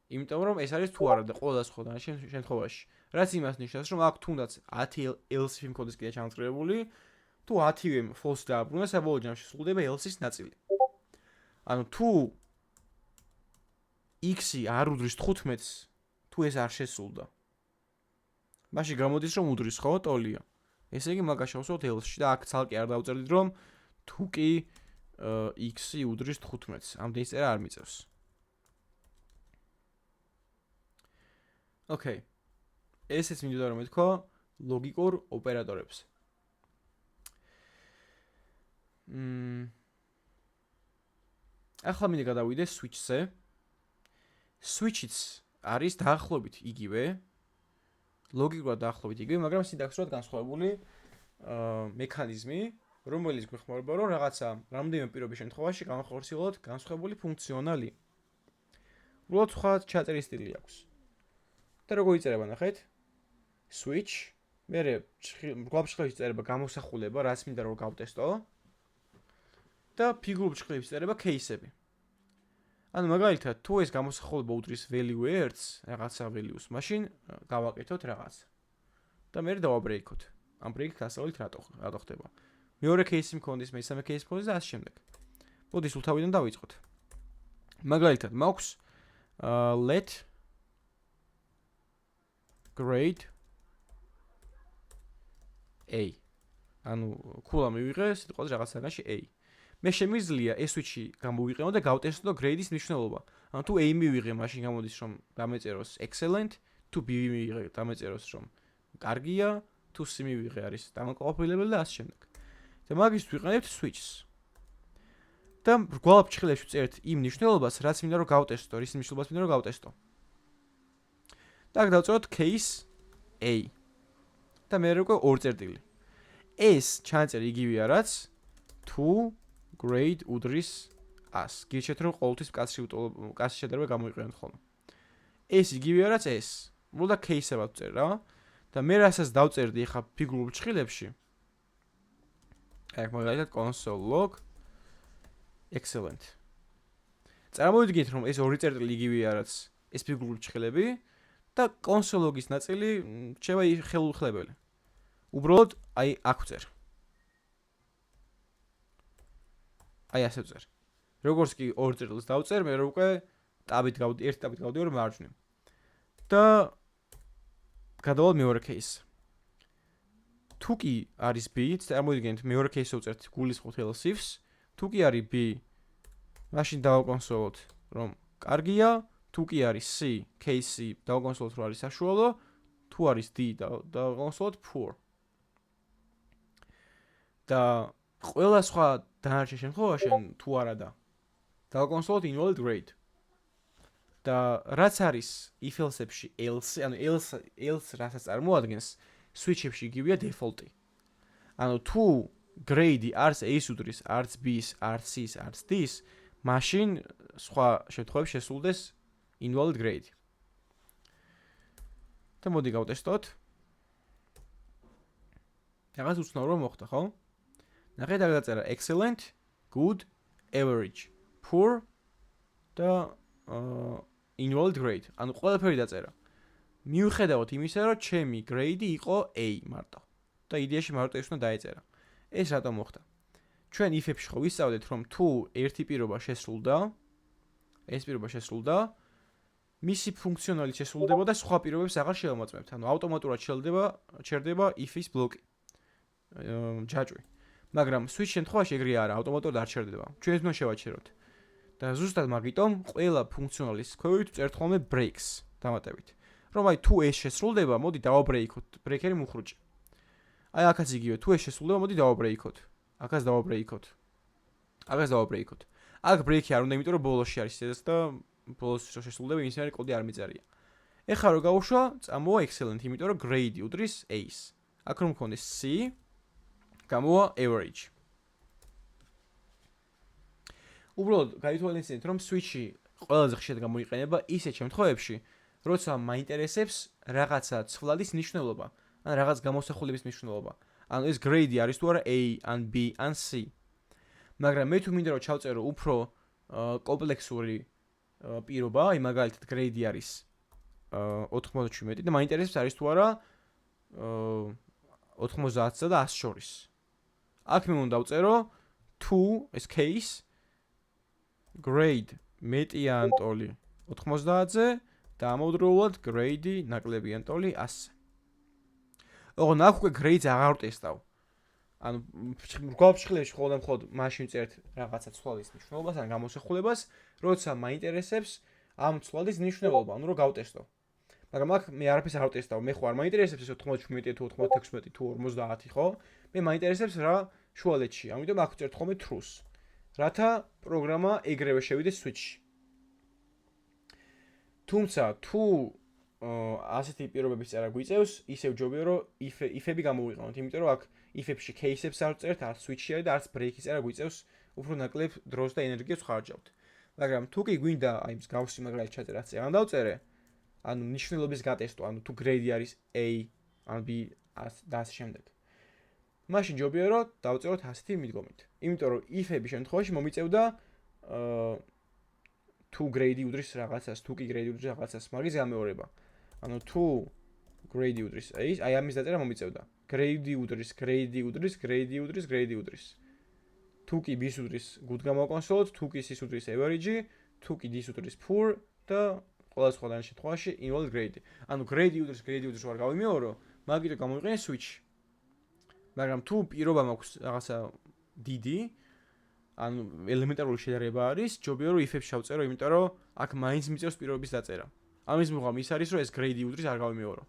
იმიტომ რომ ეს არის თუ არა და ყველა სხვა შემთხვევაში. რაც იმას ნიშნავს, რომ აქ თუნდაც 10 else-ი მქონდეს კიდე ჩამოწრებული, თუ 10-ვე false დააბრუნა, საბოლოო ჯამში სრულდება else-ის ნაწილი. ანუ თუ x-ი არ უდრის 15-ს, თუ ეს არ შესრულდა. მაშინ გამოდის რომ უდრის, ხო, ტოლია. ესე იგი მაგას შევსვათ else-ში და აქ ცალკე არ დავწერდით რომ თუ კი x-ი უდრის 15-ს. ამდენ წერა არ მიწევს. Okay. ესეც მინდოდა რომ მეთქვა ლოგიკურ ოპერატორებს. ახლა მინდა გადავიდე switch-ზე. Switch-იც არის დაახლოებით იგივე. ლოგიკურად დაახლოებით იგივე, მაგრამ სინტაქსურად განსხვავებული მექანიზმი, რომელიც გვეხმარება რომ რაღაცა რამდენიმე პირობის შემთხვევაში განხორციელოთ განსხვავებული ფუნქციონალი. უბრალოდ სხვა ჩაწერის სტილი აქვს. და როგორ იწერება ნახეთ? Switch, მერე მრგვალ-ფშხლებში წერება გამოსახულება, რაც მინდა რომ გავტესტო. და ფიგურულ ფშხლებში წერება case-ები. ანუ მაგალითად, თუ ეს გამოსახულება უდრის value ერთს, რაღაცა value-ს, მაშინ გავაკეთოთ რაღაცა. და მერე დავაბრეიქოთ. ამ ბრეიქით ასწავლით რატო ხდება. მეორე case-ი მქონდეს, მესამე case მქონდეს და ასე შემდეგ. მოდი სულ თავიდან დავიწყოთ. მაგალითად, მაქვს let grade A. ანუ ქულა მივიღე სიტყვაზე რაღაცაგანში A. მე შემიძლია ეს switch-ი გამოვიყენო და გავტესტო grade-ის მნიშვნელობა. ანუ თუ A მივიღე, მაშინ გამოდის რომ დამეწეროს excellent, თუ B მივიღე, დამეწეროს რომ კარგია, თუ C მივიღე არის დამაკმაყოფილებელი და ასე შემდეგ. და მაგისთვის ვიყენებთ switch-ს. და მრგვალ-ფშხლებში ვწერთ იმ მნიშვნელობას, რაც მინდა რომ გავტესტო, რის მნიშვნელობას მინდა რომ გავტესტო. და აქ დავწეროთ case A. და მე უკვე ორ წერტილი. ეს ჩანაწერი იგივეა რაც თუ grade უდრის 100. გირჩევთ რომ ყოველთვის კაცრი შედარება გამოიყენოთ ხოლმე. ეს იგივეა რაც ეს. უბრალოდ case-ებად ვწერ რა. და მე რასაც დავწერდი ახლა ფიგურულ ფშხილებში. აქ მაგალითად console log excellent. წარმოვიდგინეთ რომ ეს ორი წერტილი იგივეა რაც ეს ფიგურული ფშხილები და console log-ის ნაწილი რჩება ხელუხლებელი. უბრალოდ აი აქ ვწერ. აი ასე ვწერ. როგორც კი ორ წერტილს დავწერ, მე უკვე ტაბით ერთი ტაბით გავდივარ მარჯვნივ. და გადავალ მეორე case. თუ კი არის B, წარმოვიდგინეთ მეორე case-ს ვწერთ გულისხმობთ else-ს, თუ კი არის B, მაშინ დავაკონსოლოთ რომ კარგია, თუ კი არის C, case-ი დავაკონსოლოთ რომ არის საშუალო, თუ არის D, დავაკონსოლოთ poor. და ყველა სხვა დანარჩენ შემთხვევაში თუ არა და დავაკონსოლოთ invalid grade. და რაც არის if else-ებში else, ანუ else რასაც წარმოადგენს switch-ებში იგივეა default-ი. ანუ თუ grade-ი არც A-ს უდრის, არც B-ს, არც C-ს, არც D-ს, მაშინ სხვა შემთხვევებში შესრულდეს invalid grade. და მოდი გავტესტოთ. რაღაც უცნაური მოხდა, ხო? ნახეთ აქ დაწერა excellent, good, average, poor და invalid grade. ანუ ყველაფერი დაწერა. მიუხედავად იმისა, რომ ჩემი grade იყო A მარტო. და იდეაში მარტო ეს უნდა დაეწერა. ეს რატომ მოხდა? ჩვენ if-ებში ხო ვისწავლეთ, რომ თუ ერთი პირობა შესრულდა, ეს პირობა შესრულდა, მისი ფუნქციონალი შესრულდება და სხვა პირობებს აღარ შევამოწმებთ. ანუ ავტომატურად ჩერდება if-ის ბლოკი. ჯაჭვი. მაგრამ switch შემთხვევაში ეგრე არა, ავტომატურად არ ჩერდება. ჩვენ ეს უნდა შევაჩეროთ. და ზუსტად მაგიტომ ყველა ფუნქციონალის ქვევით წერთ ხოლმე breaks დამატებით. რომ აი თუ ეს შესრულდება, მოდი დავაბრეიქოთ, ბრეიქერი მუხრუჭი. აი აქაც იგივე, თუ ეს შესრულდება, მოდი დავაბრეიქოთ. აქაც დავაბრეიქოთ. აქაც დავაბრეიქოთ. აქ ბრეიქი არ უნდა, იმიტომ რომ ბოლოში არის ეს და ბოლოს შესრულდება, ის არის კოდი არ მიწერია. ეხლა რო გავუშვა, წამოვა excellent, იმიტომ რომ grade უდრის A-ს. აქ რომ მქონდეს C, გამოვა average. უბრალოდ გაითვალისწინეთ, რომ switch-ი ყველაზე ხშირად გამოიყენება ისეთ შემთხვევებში, როცა მაინტერესებს რაღაცა ცვლადის მნიშვნელობა, ან რაღაც გამოსახულების მნიშვნელობა. ანუ ეს grade არის თუ არა A, ან B, ან C. მაგრამ მე თუ მინდა რომ ჩავწერო უფრო კომპლექსური პირობა, აი მაგალითად grade არის 97 და მაინტერესებს არის თუ არა 90-ზე და 100 შორის. აქ მე უნდა დავწერო თუ ეს case grade მეტია ან ტოლი 90-ზე და ამავდროულად grade ნაკლები ან ტოლი 100-ზე. ოღონდ აქ უკვე grades აღარ ვტესტავ. ანუ გვაფრთხილებში მხოლოდ მაშინ წერთ რაღაცა ცვლადის მნიშვნელობას ან გამოსახულებას, როცა მაინტერესებს ამ ცვლადის მნიშვნელობა, ანუ რომ გავტესტო. მაგრამ აქ მე არაფერს არ ვტესტავ, მე ხო არ მაინტერესებს ეს 97 თუ 96 თუ 50, ხო? მე მაინტერესებს რა შუალედში. ამიტომ აქ ვწერთ ხოლმე truth. რათა პროგრამა ეგრევე შევიდეს switch-ში. თუმცა თუ ასეთი პირობების წერა გვიწევს, ისევ ჯობია რომ if-ები გამოვიყენოთ, იმიტომ რომ აქ if-ებში case-ებს არ წერთ, არც switch-ი არის და არც break-ის წერა გვიწევს, უფრო ნაკლებ დროს და ენერგიას ვხარჯავთ. მაგრამ თუ კი გვინდა აი მსგავსი მაგალითად ჩაწერაც აღარ დავწერე, ანუ ნიშნულობის გატესტო, ანუ თუ grade არის A, ან B და ასე შემდეგ. მაშინ ჯობია რომ დავწეროთ ასეთი მიდგომით. იმიტომ რომ if-ების შემთხვევაში მომიწევდა თუ grade უდრის რაღაცას, თუ კი grade უდრის რაღაცას, მაგის გამეორება. ანუ თუ grade უდრის A-ს, აი ამის დაწერა მომიწევდა. grade უდრის, grade უდრის, grade უდრის, grade უდრის. თუ კი B-ს უდრის, good გამოვაკონსოლოთ, თუ კი C-ს უდრის average, თუ კი D-ს უდრის poor და ყველა სხვა დანარჩენ შემთხვევაში invalid grade. ანუ grade უდრის, grade უდრის ვარ გავიმეორო, მაგიტო გამოვიყენე switch. მაგრამ თუ პირობა მაქვს რაღაცა დიდი, ანუ ელემენტარული შედარება არის, ჯობია რომ if-ებს შევწერო, იმიტომ რომ აქ მაინც მიწევს პირობების დაწერა. ამის მიღმა ის არის, რომ ეს grade უდრის არ გავიმეორო.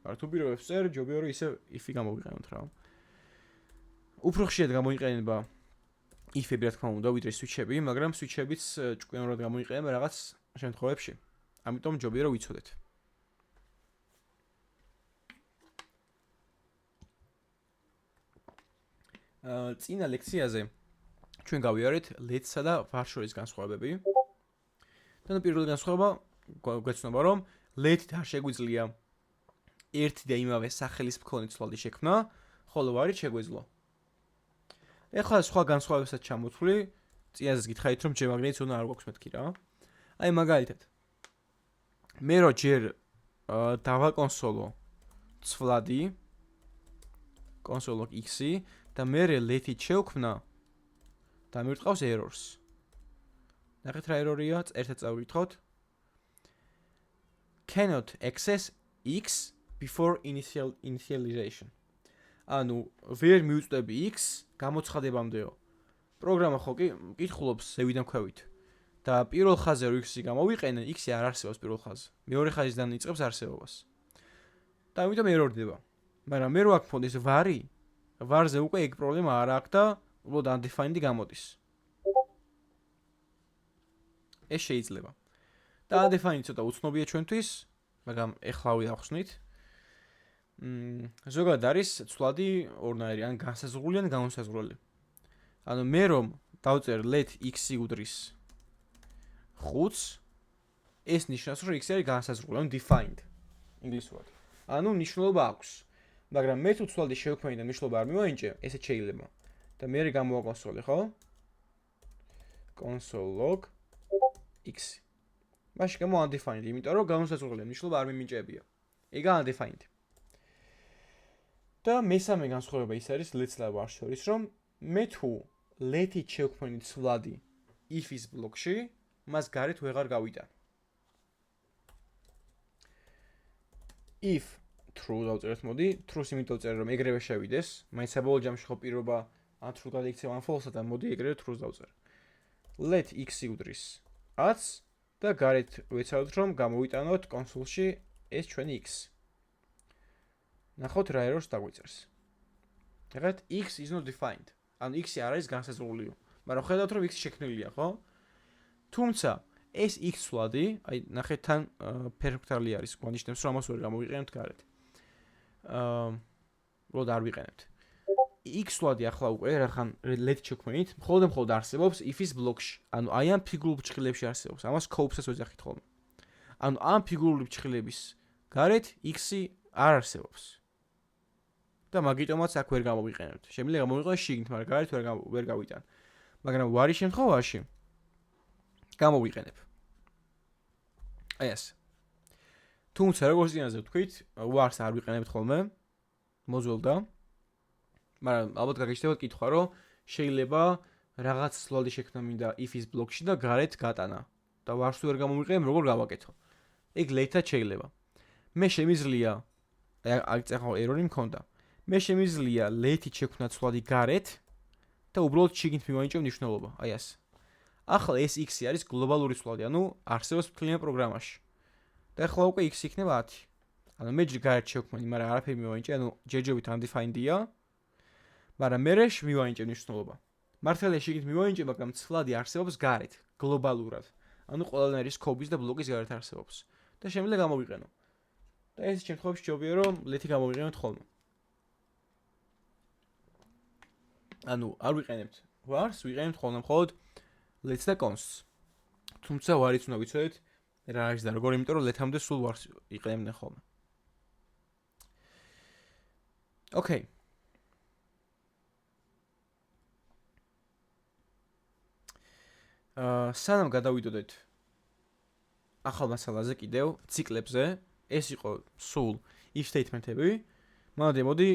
მაგრამ თუ პირობებს წერ, ჯობია რომ ისე if-ი გამოვიყენოთ რა. უფრო ხშირად გამოიყენება if-ები რა თქმა უნდა, ვიდრე switch-ები, მაგრამ switch-ებიც ჭკვიანურად გამოიყენება რაღაც შემთხვევებში. ამიტომ ჯობია რომ ვიცოდეთ. წინა ლექციაზე ჩვენ გავიარეთ let-სა და var შორის განსხვავებები. და პირველი განსხვავება გვეცნობა, რომ let-ით არ შეგვიძლია ერთი და იმავე სახელის მქონე ცვლადი შექმნა, ხოლო var-ით შეგვეძლო. ეხლა სხვა განსხვავებასაც ჩამოთვლი, წინაზეც გითხარით, რომ ჯემაგნიტი ზონა არ გვაქვს მეთქი რა. აი მაგალითად მე რო ჯერ დავაკონსოლო ცვლადი console x-ი და მე let-ით შევქმნა და მივტყავს errors. ნახეთ რა error-ია, ერთად წავიკითხოთ. Cannot access x before initialization. ანუ ვერ მივწვდები x გამოცხადებამდეო. პროგრამა ხო კი მკითხულობს ზევიდან ქვევით. და პირველ ხაზზე რო x-ი გამოვიყენე, x-ი არ არსებობს პირველ ხაზზე. მეორე ხაზიდან იწყებს არსებობას. და ამიტომ error-დება. მაგრამ მე რო აქ მქონდეს var-ი, var-ზე უკვე ეგ პრობლემა არ აქვს და უბრალოდ undefined გამოდის. ეს შეიძლება. და undefined ცოტა უცნობია ჩვენთვის, მაგრამ ეხლავე ახსნით. ზოგადად არის ცვლადი ორნაირი, ან განსაზღვრული ან განუსაზღვრელი. ანუ მე რომ დავწერ let x-ი უდრის 5-ს, ეს ნიშნავს, რომ x-ი არის განსაზღვრული, ანუ defined ინგლისურად. ანუ ნიშნულობა აქვს. მაგრამ მე თუ ცვლადი შევქმნი და მნიშვნელობა არ მივაინჭე, ესეც შეიძლება. და მე გამოვაკონსოლე, ხო? console log x. მაშინ გამო undefined, იმიტომ რომ განუსაზღვრელი მნიშვნელობა არ მიმინჭებია. ეგა undefined. და მესამე განსხვავება ის არის let's და var შორის, რომ მე თუ let-ით შევქმნი ცვლადი if-ის ბლოკში, მას გარეთ ვეღარ გავიტან. if true დავწერეთ, მოდი, true-ს იმიტომ წერე, რომ ეგრევე შევიდეს, მაინც საბოლოო ჯამში ხო პირობა ან true გადაიქცევ ან false-ად და მოდი ეგრევე true-ს დავწერე. let x უდრის 10 და გარეთ ვეცადოთ, რომ გამოვიტანოთ კონსოლში ეს ჩვენი x. ნახოთ რა errors დაგვიწერს. ეხლა x is not defined. ანუ x-ი არ არის განსაზღვრულიო. მაგრამ ხედავთ, რომ x შექმნილია, ხო? თუმცა ეს x ცვლადი, აი ნახეთ თან პერფექტალი არის, გვანიშნებს, რომ ამას ვერ გამოვიყენებთ გარეთ. როდ არ ვიყენებთ. x ცვლადი ახლა უკვე რახან let შექმნით, მხოლოდ არსებობს if-ის ბლოკში. ანუ აი ამ ფიგურულ ფრჩხილებში არსებობს. ამას scope-საც ვეძახით ხოლმე. ანუ ამ ფიგურული ფრჩხილების გარეთ x-ი არ არსებობს. და მაგიტომაც აქ ვერ გამოვიყენებთ. შემიძლია გამოვიყენოთ შიგნით, მაგრამ გარეთ ვერ გავიტან. მაგრამ ვარის შემთხვევაში გამოვიყენებ. აი ეს. თუმცა როგორც წინაზე ვთქვით, ვარს არ ვიყენებთ ხოლმე. მოზველდა. მაგრამ ალბათ გაგიჩნდებათ კითხვა, რომ შეიძლება რაღაც სლოდი შექმნა მინდა if-ის ბლოკში და გარეთ გატანა. და ვარს ვერ გამოვიყენებ, როგორ გავაკეთო? ეგ let-ად შეიძლება. მე შემიძლია აი წახო error-ი მქონდა. მე შემიძლია let-ით შექმნა სლოდი გარეთ და უბრალოდ შიგნით მივაინჭო მნიშვნელობა. აი ეს. ახლა ეს x-ი არის გლობალური სლოდი, ანუ არსებობს მთლიან პროგრამაში. და ახლა უკვე x იქნება 10. ანუ მე გარეთ შევქმნი, მაგრამ არაფერი მივაინჭე, ანუ ჯერჯერობით undefined-ია. მაგრამ მე მივაინჭე მნიშვნელობა. მართალია შეგით მივაინჭე, მაგრამ ცვლადი არსებობს გარეთ, გლობალურად. ანუ ყველანაირი scope-ის და ბლოკის გარეთ არსებობს. და შემიძლია გამოვიყენო. და ეს შემთხვევაში ჯობია, რომ let-ი გამოვიყენოთ ხოლმე. ანუ არ ვიყენებთ vars, ვიყენებთ ხოლმე მხოლოდ let-ს და const-ს. თუმცა ვარიც უნდა ვიცოდეთ რა არის და როგორ, იმიტომ რომ let-ამდე სულ vars იყენებდნენ ხოლმე. Okay. სანამ გადავიდოდეთ ახალ მასალაზე კიდევ ციკლებზე, ეს იყო სულ if statement-ები. მოდი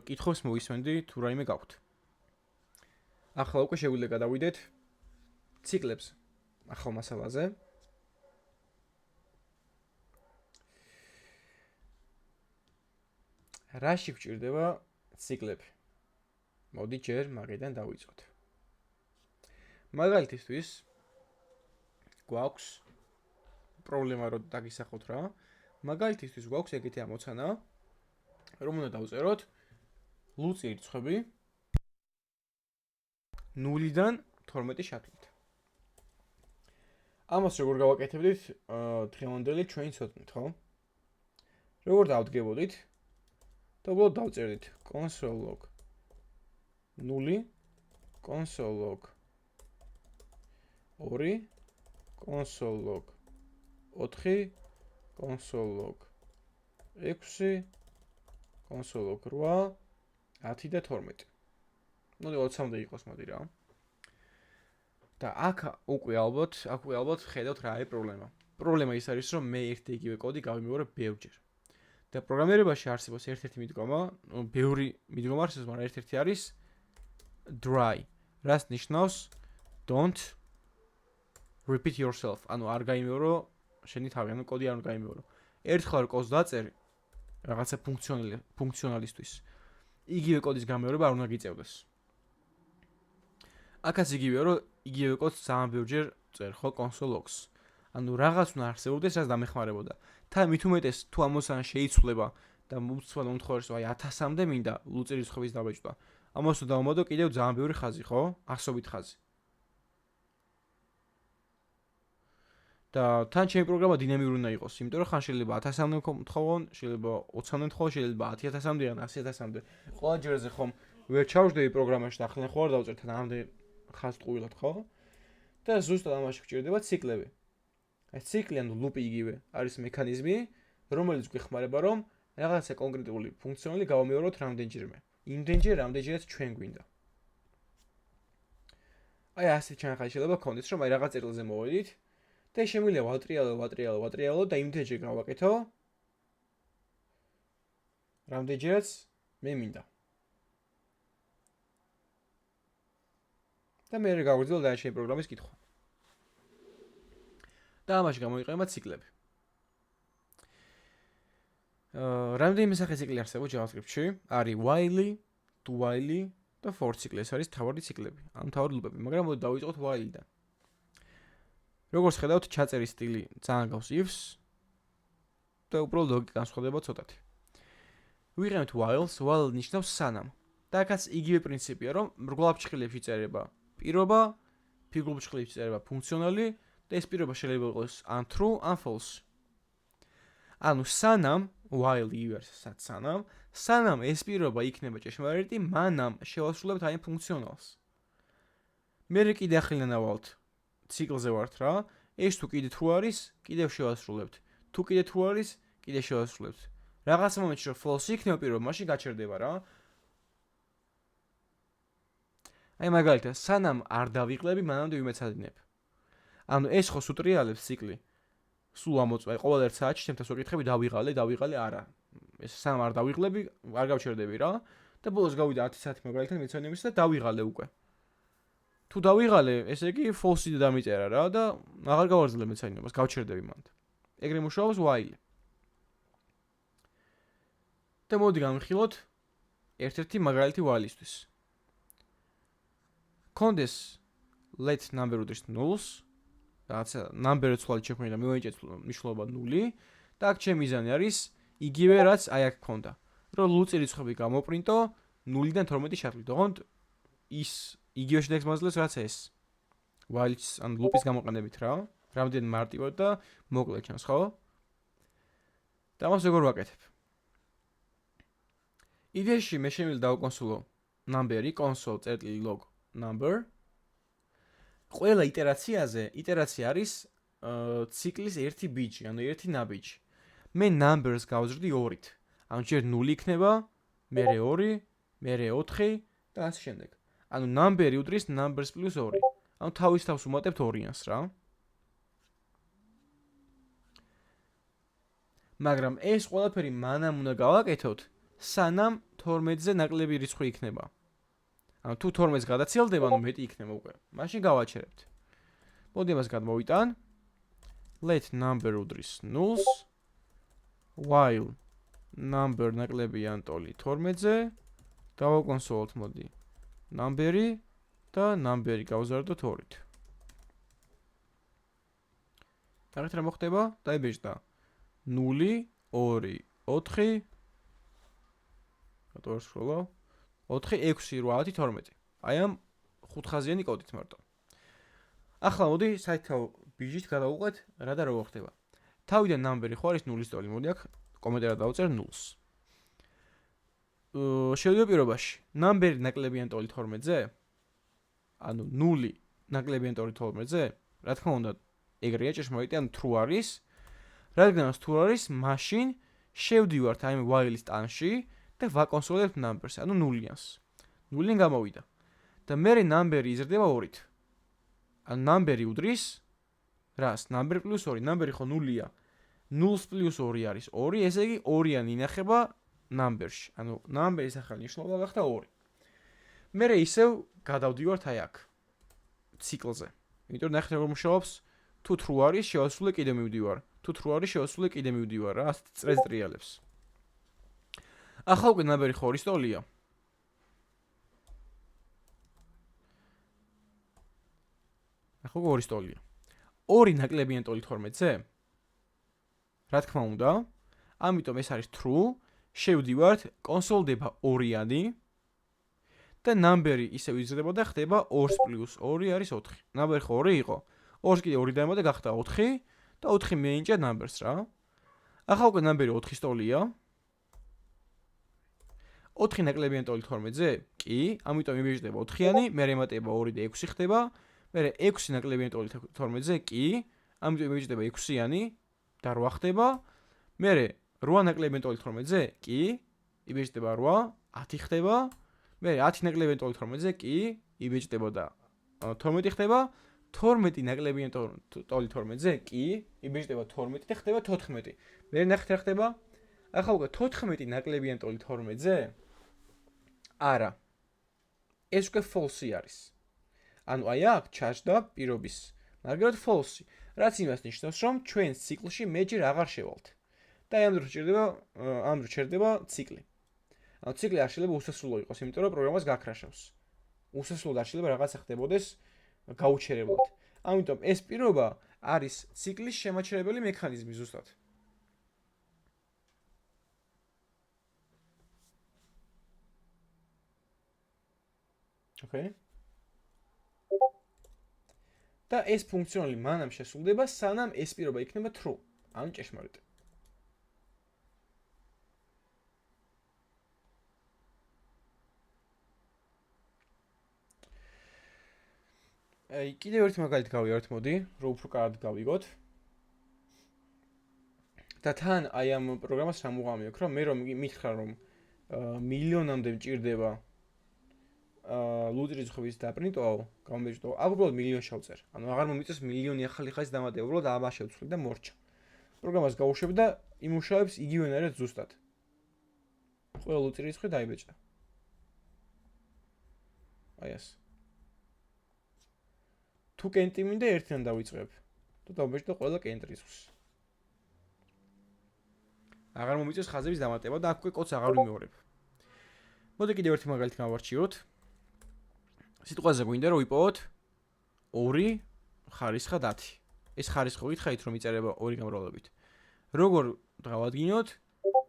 კითხვებს მოვისმენდი თუ რაიმე გაქვთ. ახლა უკვე შეგვიძლია გადავიდეთ ციკლებს ახალ მასალაზე. რაში გვჭირდება ციკლები? მოდი ჯერ მაგიდან დავიწყოთ. მაგალითისთვის გვაქვს პრობლემა რომ დაგისახოთ რა. მაგალითისთვის გვაქვს ეგეთი ამოცანა, რომ უნდა დავწეროთ ლუწი რიცხვები 0-დან 12 შაქლით. ამას როგორ გავაკეთებდით დღევანდელი ჩვენი ცოდნით, ხო? როგორ დავდგებოდით? და უბრალოდ დავწერდით console log 0, console log 2, console log 4, console log 6, console log 8, 10 და 12. მოდი 20-მდე იყოს მოდი რა. და აქ უკვე ალბათ ხედავთ რა არის პრობლემა. პრობლემა ის არის, რომ მე ერთი იგივე კოდი გავიმეორებ ბევრჯერ. და პროგრამირებაში არსებობს ერთ-ერთი მიდგომა, ბევრი მიდგომა არსებობს, მაგრამ ერთ-ერთი არის dry. რაც ნიშნავს don't repeat yourself. ანუ არ გაიმეორო შენი თავი, ანუ კოდი არ უნდა გაიმეორო. ერთხელ კოდს დაწერე რაღაცა ფუნქციონალისტვის. იგივე კოდის გამეორება არ უნდა გიწევდეს. აქაც იგივეა, რომ იგივე კოდს ძალიან ბევრჯერ წერ, ხო, console logs. ანუ რაღაც უნდა არსებობდეს, რაც დამეხმარებოდა. თან მით უმეტეს თუ ამოსან შეიცვლება და უცბად მომთხოვარს, აი 1000-მდე მინდა ლუწი რიცხვების დაბეჭდა. ამას თუ დავამოდო კიდევ ძალიან ბევრი ხაზი, ხო? ასობით ხაზი. და თან ჩემი პროგრამა დინამიური უნდა იყოს, იმიტომ რომ ხან შეიძლება 1000-მდე მომთხოვონ, შეიძლება 20-მდე მომთხოვონ, შეიძლება 10000-მდე ან 100000-მდე. ყველა ჯერზე ხომ ვერ ჩავждები პროგრამაში და ახლა ხო არ დავწერ თან ამდე ხაზს ტყუილად, ხო? და ზუსტად ამაში გვჭირდება ციკლები. ეს ციკლი ანუ ლუპი იგივე არის მექანიზმი, რომელიც გვეხმარება, რომ რაღაცა კონკრეტული ფუნქციონალი გავამეოროთ რამდენჯერმე. იმდენჯერ, რამდენჯერაც ჩვენ გვინდა. აი ასე ჩანახა შეიძლება გქონდეს, რომ აი რაღაც წერილზე მოვედით და შემიძლია ვატრიალო და იმდენჯერ გავაკეთო რამდენჯერაც მე მინდა. და მე გავგრძელო დანარჩენი პროგრამის კითხვა. და ამაში გამოიყენება ციკლები. რამდენიმე სახე ციკლი არსებობს JavaScript-ში, არის while, do while და for ციკლი, ეს არის თავარი ციკლები, ან თავარი ლუპები, მაგრამ მოდი დავიწყოთ while-დან. როგორც ხედავთ, ჩაწერის სტილი ძალიან გავს ifs და უბრალოდ ლოგიკა განსხვავდება ცოტათი. ვიყენებთ while ნიშნავს სანამ. და აქაც იგივე პრინციპია, რომ მრგვალ ფჩხილებში წერება პირობა, ფიგურულ ფჩხილებში წერება ფუნქციონალი და ეს პირობა შეიძლება იყოს ან true, ან false. ანუ სანამ while სანამ ეს პირობა იქნება ჭეშმარიტი, მანამ შევასრულებთ აი ფუნქციონალს. მე კიდე ახლა ვალთ ციკლზე ვართ რა, ეს თუ კიდე true არის, კიდევ შევასრულებთ. თუ კიდე true არის, კიდე შევასრულებთ. რაღაც მომენტში რომ false იქნება პირობა, მაშინ გაჩერდება რა. აი მაგალითად, სანამ არ დავიკლები, მანამდე ვიმეცადინებ. ანუ ეს ხო სუტრიალებს ციკლი. სულ ამოწვა, ყოველ ერთ საათში ჩემთან ვეკითხები დავიღალე არა. ეს სანამ არ დავიღლები, არ გავჩერდები რა და ბოლოს გავიდა 10 საათი მაგალითად მეცადინების და დავიღალე უკვე. თუ დავიღალე, ესე იგი false-ი დამიწერა რა და აღარ გავარძელებ მეცადინებას, გავჩერდები მანდ. ეგრე მუშაობს while. და მოდი გამიხილოთ ერთ-ერთი მაგალითი while-ისთვის. კონდეს let number უდრის nulls, რაღაცა number-ი ცვლად შექმნილი და მივენიჭეთ მნიშვნელობა 0 და აქ ჩემი მიზანი არის იგივე რაც აი აქ ქონდა. რომ ლუწი რიცხვები გამოპრინტო 0-დან 12 შევთვლით. ოღონდ ის იგივე შედეგს მაძლევს რაც ეს. while-ის ან loop-ის გამოყენებით რა. რამდენი მარტივად და მოკლედ ჩანს, ხო? და ამას როგორ ვაკეთებ? იდეაში მე შემიძლია დავკონსოლო number-ი console.log number. ყველა იტერაცია არის ციკლის ერთი ბიჯი, ანუ ერთი ნაბიჯი. მე numbers გავზრდი 2-ით. ანუ ჯერ 0 იქნება, მერე 2, მერე 4 და ასე შემდეგ. ანუ number-ი უდრის numbers plus 2. ანუ თავის თავს უმატებთ 2-იანს რა. მაგრამ ეს ყველაფერი მანამ უნდა გავაკეთოთ, სანამ 12-ზე ნაკლები რიცხვი იქნება. ანუ თუ 12-ს გადაცილდება, ანუ მეტი იქნება უკვე. მაშინ გავაჩერებთ. მოდი ამას გადმოვიტან. let number უდრის nulls while number ნაკლები ანტოლი 12-ზე დავაკონსოლოთ მოდი number-ი და number-ი გავზარდოთ 2-ით. აღეთ რა მოხდება? დაიბეჭდა 0 2 4 4 4 6 8 12. აი ამ 5 ხაზიანი კოდით მარტო. ახლა მოდი საერთო ბიჯით გადავუყვეთ რა და როგორ ხდება. თავიდან number-ი ხო არის 0-ის ტოლი. მოდი აქ კომენტარად დავწერ 0-ს. შევიდე პირობაში. number-ი ნაკლებიან ტოლი 12-ზე? ანუ 0 ნაკლებიან ტოლი 12-ზე? რა თქმა უნდა, ეგრეა ჭეშმარიტი, ანუ true არის. რადგანაც true არის, მაშინ შევდივართ აი while-ის ტანში და ვაკონსოლებთ numbers, ანუ 0-იანს. 0-ი გამოვიდა. და მე number-ი იზრდება 2-ით. ანუ number-ი უდრის რას? number plus 2. number-ი ხო 0-ია. 0 plus 2 არის 2, ესე იგი 2-იანი ინახება number-ში. ანუ number-ის ახალი ნიშნულობა გახდა 2. მე ისევ გადავდივართ აი აქ ციკლზე. იმიტომ ნახეთ როგორ მუშაობს. თუ true არის, შევასრულე კიდე მივდივარ. თუ true არის, შევასრულე კიდე მივდივარ რა, ასეთ წრეს ტრიალებს. ახლა უკვე number-ი ხო არის ტოლია. ახლა უკვე არის ტოლია. 2 ნაკლებიან ტოლი 12-ზე? რა თქმა უნდა, ამიტომ ეს არის true, შევდივართ, კონსოლდება 2-იანი და number-ი ისევ იზრდება და ხდება 2 plus 2 არის 4. number-ი ხო 2 იყო. 2-ს კიდე 2 დაემატა გახდა 4 და 4 მიენიჭა numbers რა. ახლა უკვე number-ი 4-ის ტოლია. 4 ნაკლებიან ტოლი 12-ზე? კი, ამიტომ იბეჭდება 4-იანი, მე ემატება 2 და 6 ხდება. მე 6 ნაკლებიან ტოლი 12-ზე? კი, ამიტომ იბეჭდება 6-იანი და 8 ხდება. მე 8 ნაკლებიან ტოლით 12-ზე? კი, იბეჭდება 8, 10 ხდება. მე 10 ნაკლებიან ტოლით 12-ზე? კი, იბეჭდებოდა 12 ხდება. 12 ნაკლებიან ტოლით 12-ზე? კი, იბეჭდება 12 და ხდება 14. მე ნახეთ რა ხდება? ახლა უკვე 14 ნაკლებიან ტოლით 12-ზე? არა. ეს უკვე false არის. ანუ აი აქ ჩაჭდა პირობის მაგრამ false. რაც იმას ნიშნავს, რომ ჩვენ ციკლში მეჯერ აღარ შევალთ. და ამ დროს ჩერდება ციკლი. ანუ ციკლი არ შეიძლება უსასრულო იყოს, იმიტომ რომ პროგრამას გაქრაშავს. უსასრულოდ არ შეიძლება რაღაცა ხდებოდეს გაუჩერებლად. ამიტომ ეს პირობა არის ციკლის შემაჩერებელი მექანიზმი ზუსტად. Okay? და ეს ფუნქციონალი მანამ შესრულდება, სანამ ეს პირობა იქნება true, ანუ ჭეშმარიტი. კიდევ ერთი მაგალითი გავიაროთ, მოდი, რომ უფრო კარგად გავიგოთ. და თან აი ამ პროგრამას რა მუღამიოქ, რომ მე რომ მითხრა რომ მილიონამდე მჭირდება ლუძრის ხობის დაპრინტვაო, გამომეჭდო, აქ უბრალოდ მილიონი შევწერ. ანუ აღარ მომიწევს მილიონი ახალი ხაზი დამატება, უბრალოდ ამას შევცვლი და მორჩა. პროგრამას გავუშვებ და იმუშავებს იგივენაირად ზუსტად. ყველა ლუძრის ხი დაიბეჭდა. აი ეს. თუ კენტი მინდა ერთიდან დავიწყებ. თუ დავბეჭდო ყველა კენტრისხს. აღარ მომიწევს ხაზების დამატება და აქ უკვე კოდს აღარ ვიმეორებ. მოდი კიდევ ერთი მაგალითი გავარჩიოთ. სიტყვაზე გვინდა რომ ვიპოვოთ 2 ხარისხად 10. ეს ხარისხი გითხარით რომ იწერება 2 გამრავლებით. როგორ დავადგინოთ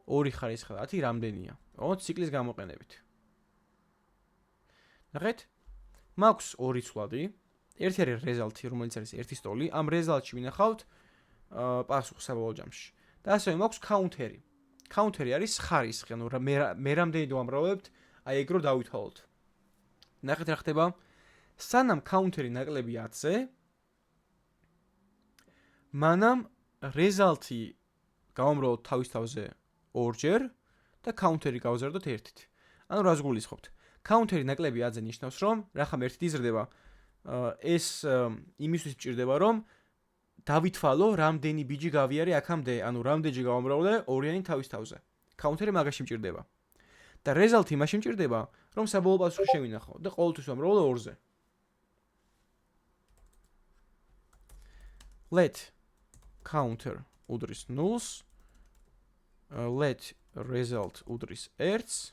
2 ხარისხად 10 რამდენია? ოღონდ ციკლის გამოყენებით. ნახეთ? მაქვს 2 ცვლადი. ერთი არის რეზალტი, რომელიც არის 1 სტოლი. ამ რეზალტში ვინახავთ პასუხს საბოლოო ჯამში. და ასევე მაქვს კაუნტერი. კაუნტერი არის ხარისხი, ანუ მე რამდენი დავამრავლებთ, აი ეგ რო დავითვალოთ. ნახეთ რა ხდება? სანამ კაუნტერი ნაკლები 10-ზე, მანამ რეზალტი გავამრავლოთ თავის თავზე 2-ჯერ და კაუნტერი გავზარდოთ 1-ით. ანუ რას გულისხმობთ? კაუნტერი ნაკლები 10-ზე ნიშნავს, რომ რახან 1-ით იზრდება, ეს იმისთვის მჭირდება, რომ დავითვალო, რამდენი ბიჯი გავიარე აქამდე, ანუ რამდენჯერ გავამრავლე 2-იანი თავის თავზე. კაუნტერი მაგაში მჭირდება. და რეზალტი იმაში მჭირდება, რომ საბოლოო პასუხი შევინახო და ყოველთვის ვამრავლე 2-ზე. Let counter უდრის 0-ს, let result უდრის 1-ს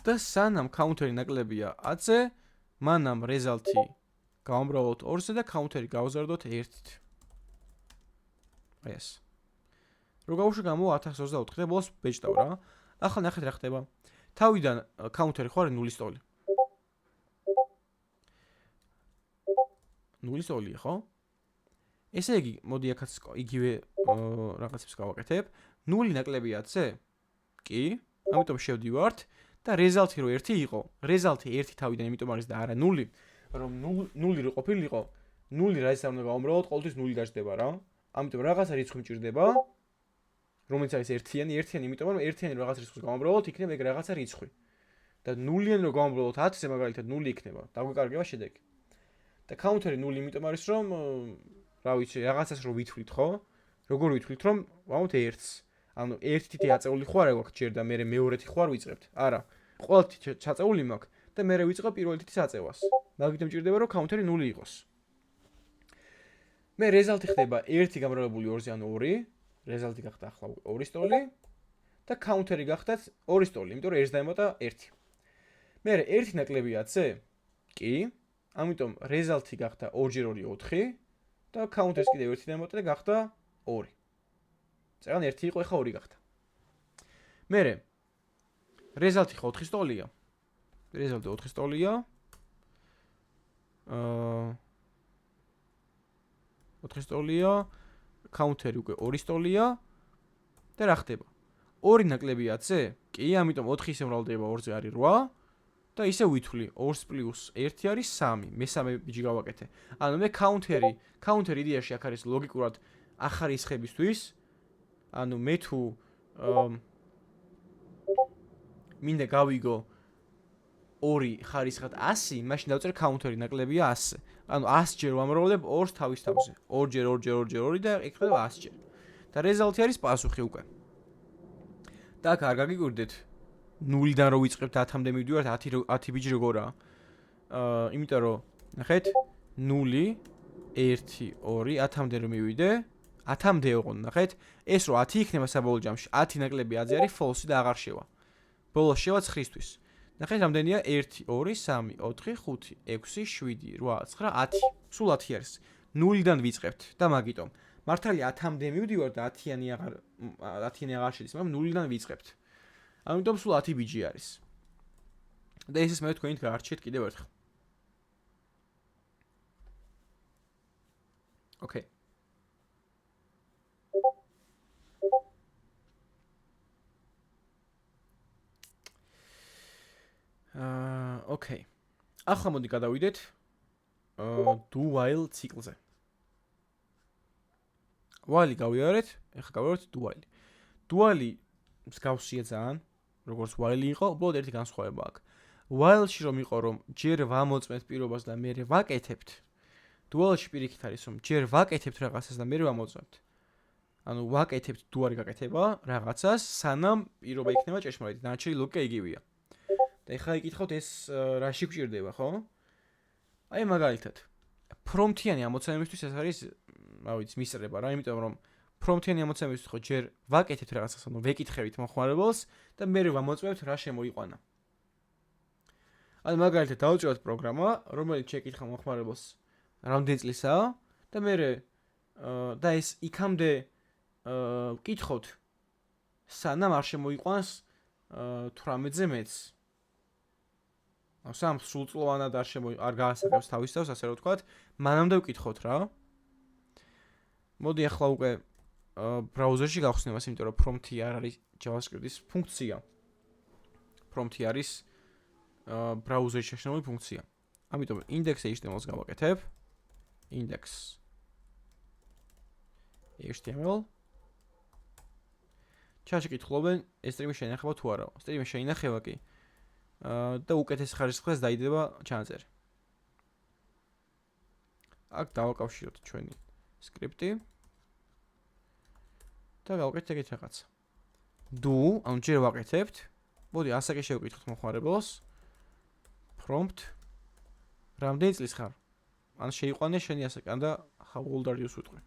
და სანამ counter-ი ნაკლებია 10-ზე, მანამ რეზალტი გავამრავლოთ 2-ზე და counter-ი გავზარდოთ 1-ით. აი ეს. რო გავუშვი გამოვა 1024 და ბოლოს ბეჭდავ რა. ახლა ნახეთ რა ხდება. თავიდან counter-ი ხო არის 0 სტოლი. 0 სტოლია, ხო? ესე იგი, მოდი აქაც იგივე რაღაცებს გავაკეთებ. 0 ნაკლებია 10-ზე? კი, ამიტომ შევდივართ და რეზალტი რო 1 იყო, რეზალტი 1 თავიდან იმიტომ არის და არა 0, რომ 0 რო ყოფილიყო, 0 რა ისე უნდა გავამრავლოთ, ყოველთვის 0 დაждდება რა. ამიტომ რაღაცა რიცხვი მჭირდება, რომელიც არის ერთიანი, იმიტომ რომ ერთიანი რაღაც რიცხვს გავამრავლოთ, იქნება ეგ რაღაცა რიცხვი. და 0-იან რო გავამრავლოთ 10-ზე მაგალითად 0 იქნება, დაგვეკარგება შედეგი. და counter-ი 0 იმიტომ არის რომ რა ვიცი, რაღაცას რო ვითვლით, ხო? როგორ ვითვლით, რომ ვამოთ 1-ს. ანუ 1-თი აწეული ხო არა გვაქვს ჯერ და მე მეორეთი ხო არ ვიწყებთ. არა. ყოველთი ჩაწეული მაქვს და მე ვიწყებ პირველი თითის აწევას. მაგიტომ მჭირდება რომ counter-ი 0 იყოს. მე რეზალტი ხდება 1 გამრავლებული 2-ზე, ანუ 2. რეზალტი გახდა ახლა 2 სტოლი და counter-ი გახდათ 2 სტოლი, იმიტომ რომ 1-ს დაემატა 1. მე 1 ნაკლები 10-ზე? კი. ამიტომ რეზალტი გახდა 2-ჯერ 2 4 და counter-ს კიდევ 1 დაემატა და გახდა 2. წეგან 1 იყო, ახლა 2 გახდა. მე რეზალტი ხო 4 სტოლია. რეზალტი 4 სტოლია. 4 სტოლია. counter-ი უკვე 2 სტოლია. და რა ხდება? 2 ნაკლები 10-ზე? კი, ამიტომ 4 ისე მრავლდება 2-ზე არის 8 და ისე ვითვლი 2 + 1 არის 3. მესამე ბიჯი გავაკეთე. ანუ მე counter-ი idea-ში აქ არის ლოგიკურად ახარისხებისთვის ანუ მე თუ მინდა გავიგო 2 ხარისხად 100, მაშინ დავწერე counter-ი ნაკლებია 100. ანუ 100 ჯერ ვამრავლებ 2-ს თავის თავზე. 2 ჯერ 2 ჯერ 2 ჯერ 2 და იქნება 100 ჯერ. და რეზალტი არის პასუხი უკვე. და აქ არ გაგიკვირდეთ 0-დან რო ვიწყებთ 10-მდე მივდივართ 10 ბიჯი როგორაა. იმიტომ რომ ნახეთ 0 1 2 10-მდე რომ მივიდე 10-მდე ოღონდ ნახეთ ეს რო 10 იქნება საბოლოო ჯამში 10 ნაკლები 10-ზე არის false და აღარ შევა. ბოლოს შევა 9-ისთვის. ნახეთ რამდენია 1 2 3 4 5 6 7 8 9 10. სულ 10 არის. 0-დან ვიწყებთ და მაგიტომ მართალია 10-მდე მივდივარ და 10-იანი აღარ შედის, მაგრამ 0-დან ვიწყებთ. ამიტომ სულ 10 ბიჯი არის. და ესეც მე თქვენით გაარჩიეთ კიდევ ერთხელ. Okay. Okay. ახლა მოდი გადავიდეთ do while ციკლზე. while გავიარეთ, ახლა გავიარეთ do while. do while მსგავსია ძალიან, როგორც while იყო, უბრალოდ ერთი განსხვავება აქვს. while-ში რომ იყო რომ ჯერ ვამოწმეთ პირობას და მერე ვაკეთებთ. do while-ში პირიქით არის რომ ჯერ ვაკეთებთ რაღაცას და მერე ვამოწმებთ. ანუ ვაკეთებთ do-არი გაკეთება რაღაცას, სანამ პირობა იქნება ჭეშმარიტი. დანარჩენი ლოგიკა იგივეა. და ეხლა იკითხავთ ეს რაში გვჭირდება, ხო? აი მაგალითად, prompt-იანი ამოცანებისთვის ეს არის, რა ვიცი, მისწრება რა, იმიტომ რომ prompt-იანი ამოცანებისთვის ხო ჯერ ვაკეთებთ რაღაცას, ანუ ვეკითხებით მოხმარებელს და მერე ვამოწმებთ რა შემოიყვანა. ანუ მაგალითად დავუჭიროთ პროგრამა, რომელიც შეკითხა მოხმარებელს რამდენი წლისაა და მერე და ეს იქამდე ვკითხოთ სანამ არ შემოიყვანს 18-ზე მეც. სამ სრულწლოვანად არ გაასაღებს თავის თავს, ასე რომ ვთქვათ, მანამდე ვკითხოთ რა. მოდი ახლა უკვე ბრაუზერში გავხსნე მას, იმიტომ რომ prompt-ი არ არის JavaScript-ის ფუნქცია. prompt-ი არის ბრაუზერში შექმნილი ფუნქცია. ამიტომ index.html-ს გავაკეთებ. index.html ჩაში კითხულობენ, ეს სტრიმი შეინახება თუ არა. სტრიმი შეინახება კი. და უკეთეს ხარისხს დაიდება ჩანაწერი. აქ დავაკავშიროთ ჩვენი სკრიპტი და გავაკეთეთ ეგეთ რაღაცა. do, ანუ ჯერ ვაკეთებთ. მოდი ასაკი შევკითხოთ მოხმარებელს. prompt რამდენი წლის ხარ? ან შეიყვანე შენი ასაკი, ან და how old are you ვიტყვი.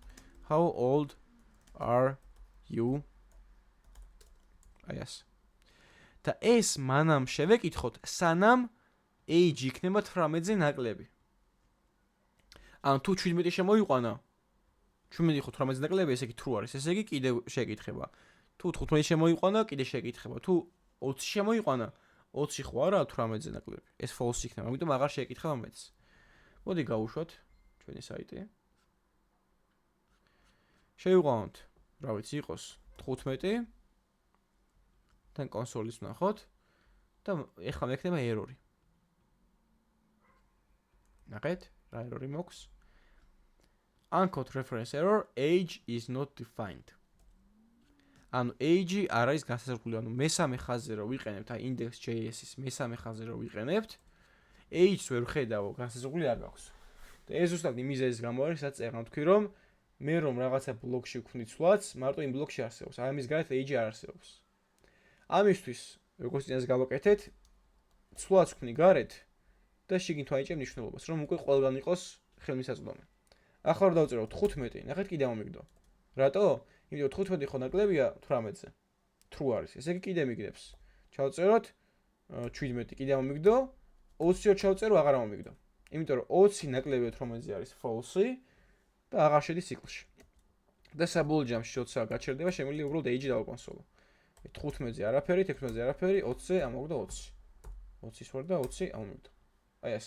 How old are you? Yes. და ეს მანამ შევეკითხოთ, სანამ age იქნება 18-ზე ნაკლები. ანუ თუ 17 შემოიყვანა, 17 ხო 18-ზე ნაკლები, ესე იგი true არის, ესე იგი კიდევ შეკითხება. თუ 15 შემოიყვანა, კიდე შეკითხება. თუ 20 შემოიყვანა, 20 ხო არა 18-ზე ნაკლები. ეს false იქნება, ამიტომ აღარ შეკითხება მეც. მოდი გავუშვათ ჩვენი საიტი. შევიყვანოთ, რა ვიცი, იყოს 15 თან კონსოლის ვნახოთ და ეხლა მექნება ერორი. ნახეთ, რა ერორი მოქვს? Uncode reference error, age is not defined. ანუ age არ არის განსაზღვრული, ანუ მესამე ხაზზე რო ვიყენებთ, აი index.js-ის მესამე ხაზზე რო ვიყენებთ, age-ს ვერ ხედავ, განსაზღვრული არ გაქვს. და ეს ზუსტად იმის ეს გამო არის, რაც წერან თქვი რომ მე რომ რაღაცა ბლოკში ვქნი ცვლაც, მარტო იმ ბლოკში არსებობს. აი ამის გარეთ age არ არსებობს. ამისთვის როგორც წინას გავაკეთეთ, ცვლაც ვქნი გარეთ და შიგნით ვაიჭებ მნიშვნელობას, რომ უკვე ყველგან იყოს ხელმისაწვდომი. ახლა რომ დავწეროთ 15, ნახეთ კიდე მომიგდო. რატო? იმიტომ 15 ხო ნაკლებია 18-ზე. true არის. ესე იგი კიდე მიგდებს. ჩავწეროთ 17, კიდე მომიგდო. 20-ს ჩავწერო, აღარ მომიგდო. იმიტომ რომ 20 ნაკლებია 18-ზე არის false და აღარ შედის ციკლში. და საბოლოო ჯამში როცა გაჩერდება, შემიძლია უბრალოდ age დავაკონსოლო. 15-ზე არაფერი, 16-ზე არაფერი, 20-ზე ამოვიდა 20. 20-ის ვარ და 20 ამოვიდა. აი ეს.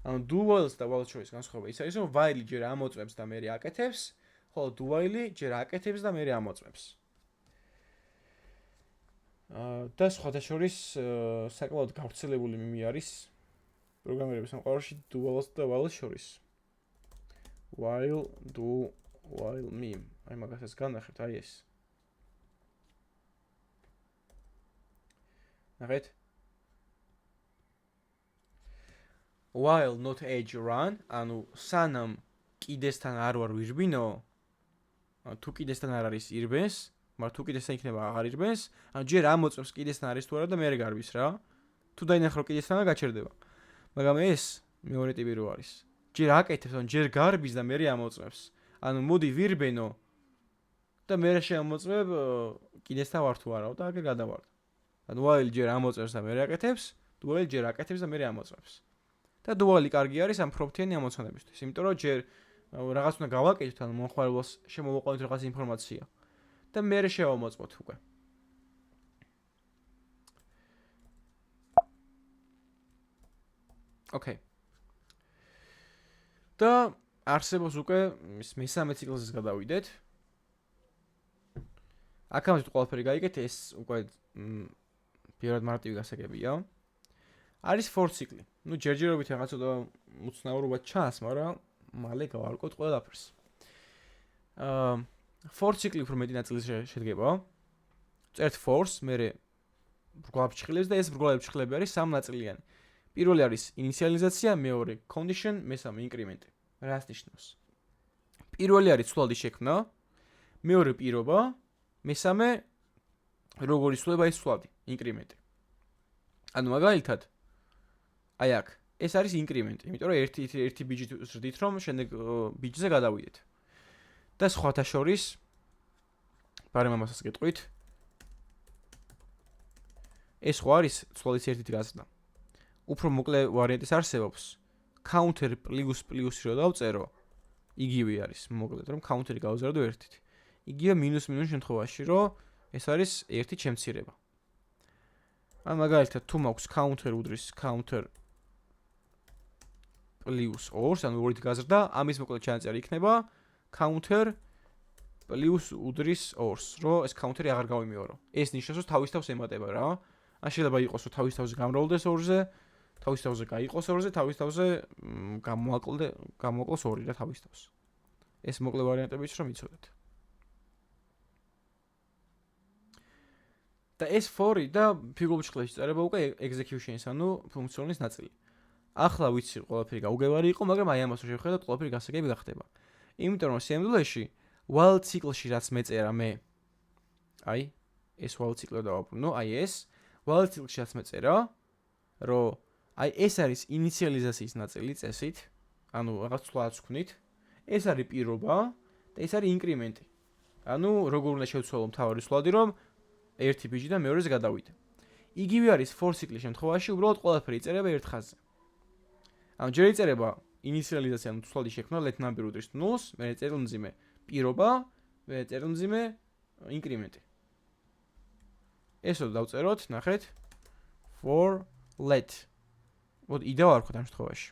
ანუ do while-ს და while choice განსხვავება ის არის, რომ while ჯერ ამოწმებს და მერე აკეთებს, ხოლო do while ჯერ აკეთებს და მერე ამოწმებს. და სხვადასხვა საკმაოდ გავრცელებული მიმი არის პროგრამირების სამყაროში dual-ს და while-ს შორის. While do while me. აი მაგასაც განახეთ, აი ეს. ნახეთ. While not age run, ანუ სანამ კიდესთან არ ვარ ვირბინო, თუ კიდესთან არ არის ირბენს, მაგრამ თუ კიდესთან იქნება აღარ ირბენს, ანუ ჯერ ამოწმებს კიდესთან არის თუ არა და მე გარბის რა. თუ დაინახრო კიდესთანა გაჩერდება. მაგრამ ეს მეორე ტიპი რო არის. ჯერ აკეთებს, ანუ ჯერ გარბის და მე ამოწმებს. ანუ მოდი ვირბენო და მე შემოწმებ კიდესთან ვარ თუ არა და აგერ გადავარ. ანუ while ჯერ ამოწმებს და მე აკეთებს, while ჯერ აკეთებს და მე ამოწმებს. და dual-ი კარგი არის ამ პროფტიანი ამოცანებისთვის, იმიტომ რომ ჯერ რაღაც უნდა გავაკეთოთ, ანუ მომხმარებელს შემოვაყენოთ რაღაც ინფორმაცია და მე შევამოწმოთ უკვე. ოკეი. და არსებობს უკვე მესამე ციკლზეც გადავიდეთ. აქამდე ყველაფერი გაიგეთ, ეს უკვე პირველად მარტივი გასაგებია. არის for ციკლი. ნუ ჯერჯერობით რაღაც ცოტა უცნაურობა ჩანს, მაგრამ მალე გავარკვევთ ყველაფერს. for ციკლი უფრო მეტი ნაწილი შედგება. წერთ force, მე ბრგვალებ ჭხილებს და ეს ბრგვალებ ჭხილები არის სამნაწილიანი. პირველი არის ინიციალიზაცია, მეორე condition, მესამე ინკრიმენტი. რას ნიშნავს? პირველი არის ცვლადის შექმნა, მეორე პირობა, მესამე როგორ იცვლება ეს ცვლადი, ინკრიმენტი. ანუ მაგალითად აი აქ ეს არის ინკრიმენტი, იმიტომ რომ ერთი ბიჯით ვზრდით, რომ შემდეგ ბიჯზე გადავიდეთ. და სხვათა შორის ბარემ ამასაც გეტყვით. ეს ხო არის ცვლადის ერთით გაზრდა. უფრო მოკლე ვარიანტის არსებობს. counter plus რო დავწერო, იგივე არის, მოკლედ, რომ counter-ი გავზარდო ერთით. იგივე მინუს შემთხვევაში, რომ ეს არის ერთი შემცირება. ან მაგალითად, თუ მაქვს counter უდრის counter plus 2, ანუ 2-ით გაზრდა, ამის მოკლედ ჩანაწერი იქნება counter plus უდრის 2, რომ ეს counter-ი აღარ გავიმეორო. ეს ნიშნავს, რომ თავის თავს ემატება რა. ან შეიძლება იყოს, რომ თავის თავზე გამრავლდეს 2-ზე, თავის თავზე გაიყოს 2-ზე, თავის თავზე გამოაკლოს 2 რა თავის თავს. ეს მოკლე ვარიანტებიც რომ იცოდეთ. და ეს for-ი და ფიგურულ ჭხილებში წერება უკვე execution-ის, ანუ ფუნქციონალის ნაწილი. ახლა ვიცი ყველაფერი გაუგებარი იყო, მაგრამ აი ამას რო შევხედოთ, ყველაფერი გასაგები გახდება. იმიტომ რომ სიამდვილეში while ციკლში რაც მეწერა მე, აი ეს while ციკლი დავაბრუნო, აი ეს while ციკლში რაც მეწერა, რომ აი ეს არის ინიციალიზაციის ნაწილი წესით, ანუ რაღაც ცვლადაც ვქნით, ეს არის პირობა და ეს არის ინკრიმენტი. ანუ როგორ უნდა შევცვალო მთავარი ცვლადი, რომ ერთი ბიჯი და მეორეზე გადავიდე. იგივე არის for ციკლის შემთხვევაში, უბრალოდ ყველაფერი იწერება ერთ ხაზზე. ანუ ჯერ იწერება ინიციალიზაცია, ანუ ცვლადის შექმნა, let number უდრის 0-ს, მერე წერილმძიმე პირობა, მერე წერილმძიმე ინკრიმენტი. ესო დავწეროთ, ნახეთ. For let. Вот იდეა არ ხოთ ამ შემთხვევაში.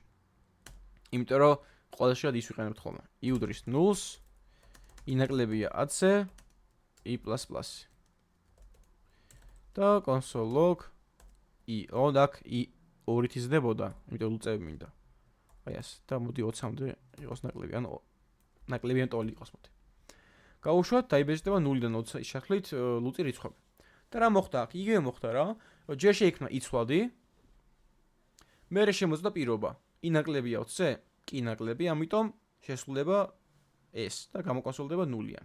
იმიტომ რომ ყველაშად ის ვიყენებთ ხოლმე. i უდრის 0-ს, i ნაკლებია 10-ზე, i++. და console log i odak i 2-ით იზრდებოდა, იმიტომ რომ უწევი მინდა. აი ეს და მოდი 20-მდე იყოს ნაკლები, ან ნაკლებიან ტოლი იყოს მოდი. გავუშვათ, დაიბეჭდება 0-დან 20 შეხლით ლუწი რიცხვები. და რა მოხდა აქ? იგივე მოხდა რა, რომ ჯერ შეიქმნა i ცვლადი, მერე შემოწდა პირობა. i ნაკლებია 20-ზე? კი ნაკლები, ამიტომ შესრულდება ეს და გამოკონსოლდება 0-იან.